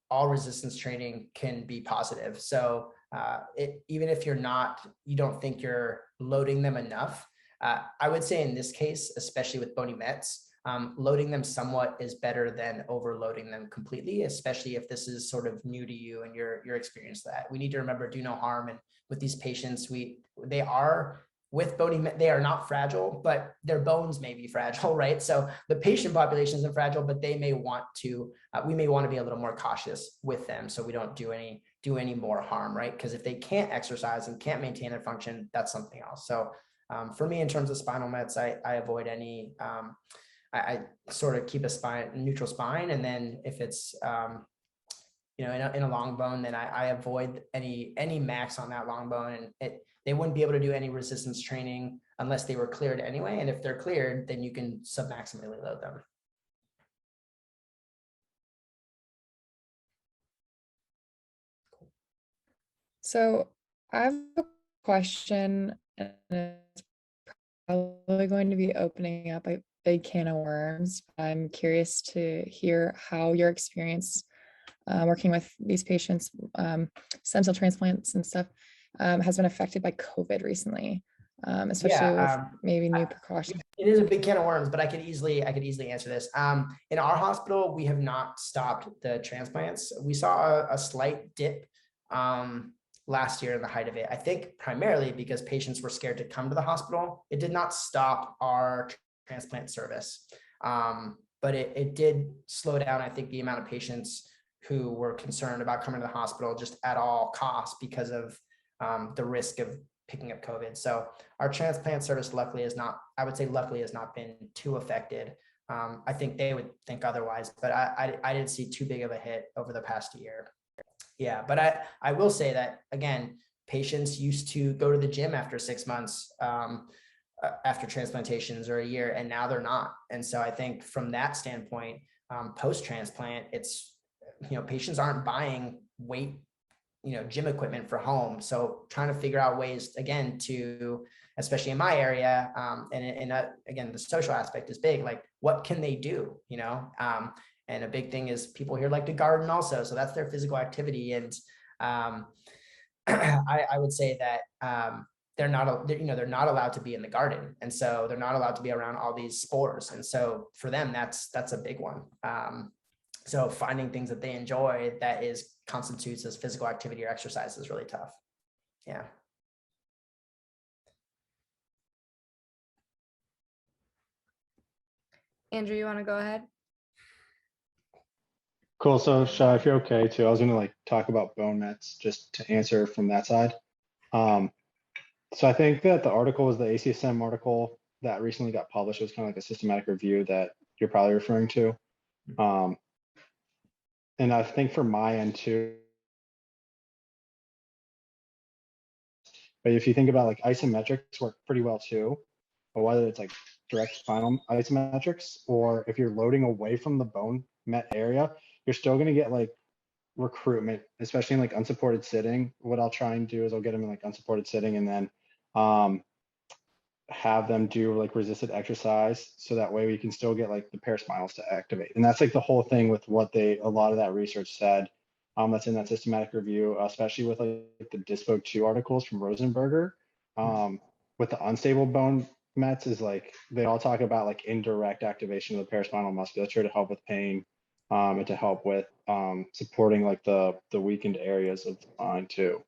all resistance training can be positive. So even if you don't think you're loading them enough, I would say in this case, especially with bony mets, loading them somewhat is better than overloading them completely, especially if this is sort of new to you and your experience that. We need to remember, do no harm. And with these patients, they are with bony, they are not fragile, but their bones may be fragile, right? So the patient population isn't fragile, but they may want to, we may want to be a little more cautious with them so we don't do any more harm, right? Because if they can't exercise and can't maintain their function, that's something else. So for me, in terms of spinal meds, I avoid any, I sort of keep a neutral spine. And then if it's, in a long bone, then I avoid any max on that long bone, and they wouldn't be able to do any resistance training unless they were cleared anyway. And if they're cleared, then you can submaximally load them. So I have a question, and it's probably going to be opening up a big can of worms. I'm curious to hear how your experience working with these patients, stem cell transplants and stuff, has been affected by COVID recently, especially with maybe new precautions. It is a big can of worms, but I could easily answer this. In our hospital, we have not stopped the transplants. We saw a slight dip last year in the height of it. I think primarily because patients were scared to come to the hospital. It did not stop our transplant service, but it did slow down, I think, the amount of patients who were concerned about coming to the hospital just at all costs because of the risk of picking up COVID. So our transplant service luckily has not been too affected. I think they would think otherwise, but I didn't see too big of a hit over the past year. Yeah, but I will say that, again, patients used to go to the gym after 6 months after transplantations or a year, and now they're not. And so I think from that standpoint, post-transplant, it's, patients aren't buying weight, gym equipment for home. So trying to figure out ways, again, to, especially in my area, and again, the social aspect is big, like what can they do, and a big thing is people here like to garden also. So that's their physical activity. And I would say that they're not allowed to be in the garden. And so they're not allowed to be around all these spores. And so for them, that's a big one. So finding things that they enjoy that constitutes as physical activity or exercise is really tough. Yeah. Andrew, you want to go ahead? Cool. So Shai, if you're okay too, I was going to talk about bone mets just to answer from that side. So I think that the article was the ACSM article that recently got published. It was kind of like a systematic review that you're probably referring to. And I think for my end too, but if you think about isometrics work pretty well too, but whether it's direct spinal isometrics, or if you're loading away from the bone met area, you're still going to get recruitment, especially in unsupported sitting. What I'll try and do is I'll get them in unsupported sitting, and then have them do resisted exercise, so that way we can still get the paraspinals to activate. And that's the whole thing with what a lot of that research said, that's in that systematic review, especially with the DISPO 2 articles from Rosenberger, with the unstable bone mets, is they all talk about indirect activation of the paraspinal musculature to help with pain, and to help with supporting the weakened areas of the spine too.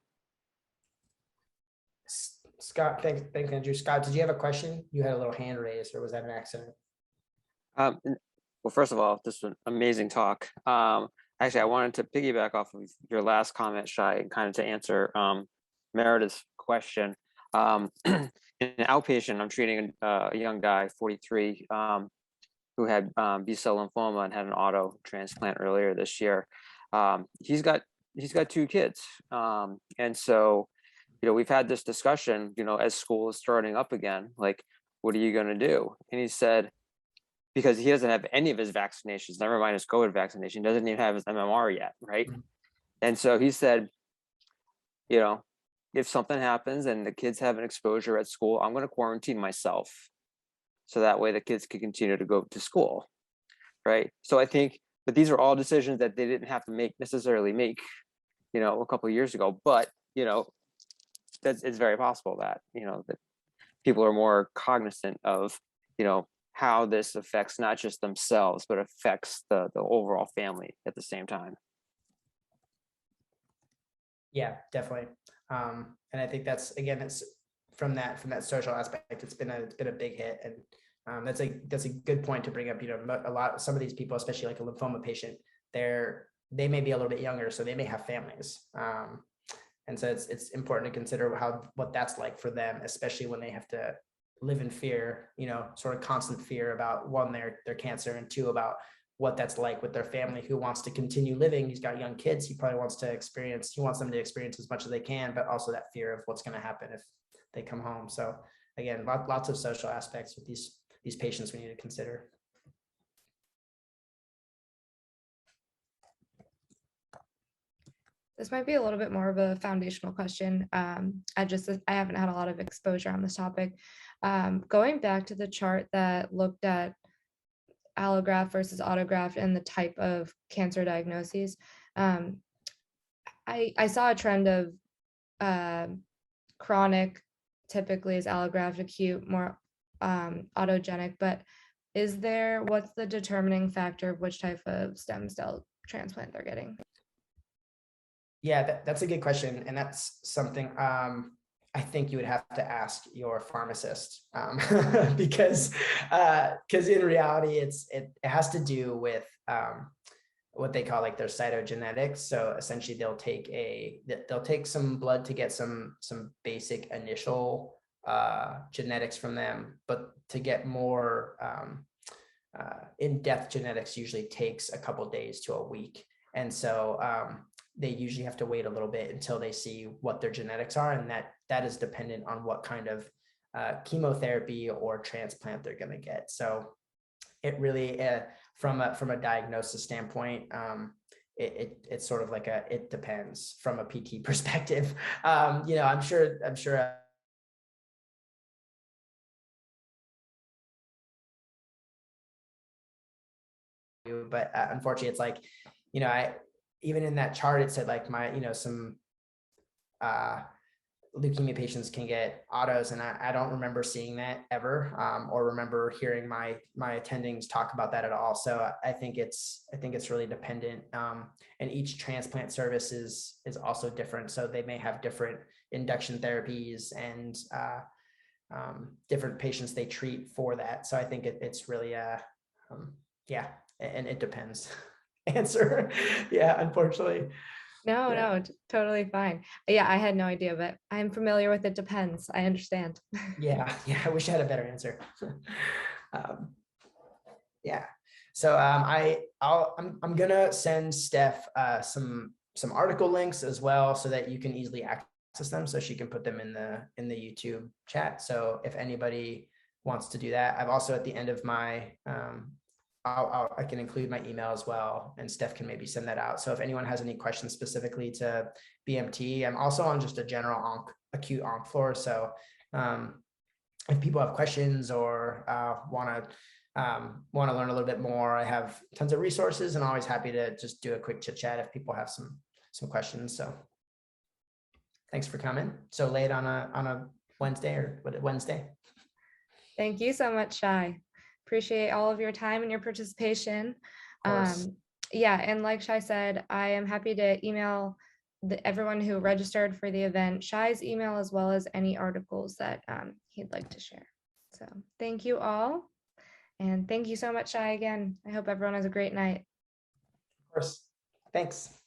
Scott, thanks, Andrew. Scott, did you have a question? You had a little hand raised, or was that an accident? Well, first of all, this was an amazing talk. Actually, I wanted to piggyback off of your last comment, Shai, and kind of to answer Meredith's question. In an outpatient, I'm treating a young guy, 43, who had B-cell lymphoma and had an auto transplant earlier this year. He's got 2 kids, and so we've had this discussion, as school is starting up again, what are you going to do? And he said, because he doesn't have any of his vaccinations, never mind his COVID vaccination, doesn't even have his MMR yet, right? Mm-hmm. And so he said, if something happens and the kids have an exposure at school, I'm going to quarantine myself, so that way the kids can continue to go to school, right? So I think, but these are all decisions that they didn't have to necessarily make, a couple of years ago. But it's very possible that that people are more cognizant of how this affects not just themselves, but affects the overall family at the same time. Yeah, definitely. And I think that's, again, that social aspect, it's been a big hit. And that's a good point to bring up. Some of these people, especially like a lymphoma patient, they may be a little bit younger, so they may have families. And so it's important to consider what that's like for them, especially when they have to live in fear, sort of constant fear about, one, their cancer, and two, about what that's like with their family who wants to continue living. He's got young kids. He wants them to experience as much as they can, but also that fear of what's going to happen if they come home. So again, lots of social aspects with these patients we need to consider. This might be a little bit more of a foundational question. I haven't had a lot of exposure on this topic. Going back to the chart that looked at allograft versus autograft and the type of cancer diagnoses, I saw a trend of chronic typically is allograft, acute more autogenic, but what's the determining factor of which type of stem cell transplant they're getting? Yeah, that's a good question. And that's something I think you would have to ask your pharmacist, because in reality, it has to do with what they call like their cytogenetics. So essentially they'll take some blood to get some basic initial genetics from them, but to get more in-depth genetics usually takes a couple days to a week. And so they usually have to wait a little bit until they see what their genetics are. And that is dependent on what kind of chemotherapy or transplant they're going to get. So it really, from a diagnosis standpoint, it's sort of like it depends from a PT perspective. I'm sure. But unfortunately, it's like, even in that chart, it said like some leukemia patients can get autos, and I don't remember seeing that ever, or remember hearing my attendings talk about that at all. So I think it's really dependent, and each transplant service is also different. So they may have different induction therapies and different patients they treat for that. So I think it's really and it depends. Answer. Yeah, unfortunately. No, totally fine. Yeah, I had no idea, but I'm familiar with it depends. I understand. Yeah, I wish I had a better answer. Yeah. So I'm gonna send Steph some article links as well, so that you can easily access them, so she can put them in the YouTube chat. So if anybody wants to do that, I've also, at the end of my I can include my email as well, and Steph can maybe send that out. So if anyone has any questions specifically to BMT, I'm also on just a general acute onc floor. So if people have questions or want to learn a little bit more, I have tons of resources, and always happy to just do a quick chit chat if people have some questions. So thanks for coming so late on a Wednesday. Thank you so much, Shai. Appreciate all of your time and your participation. Yeah, and like Shai said, I am happy to email everyone who registered for the event Shai's email, as well as any articles that he'd like to share. So thank you all. And thank you so much, Shai, again. I hope everyone has a great night. Of course. Thanks.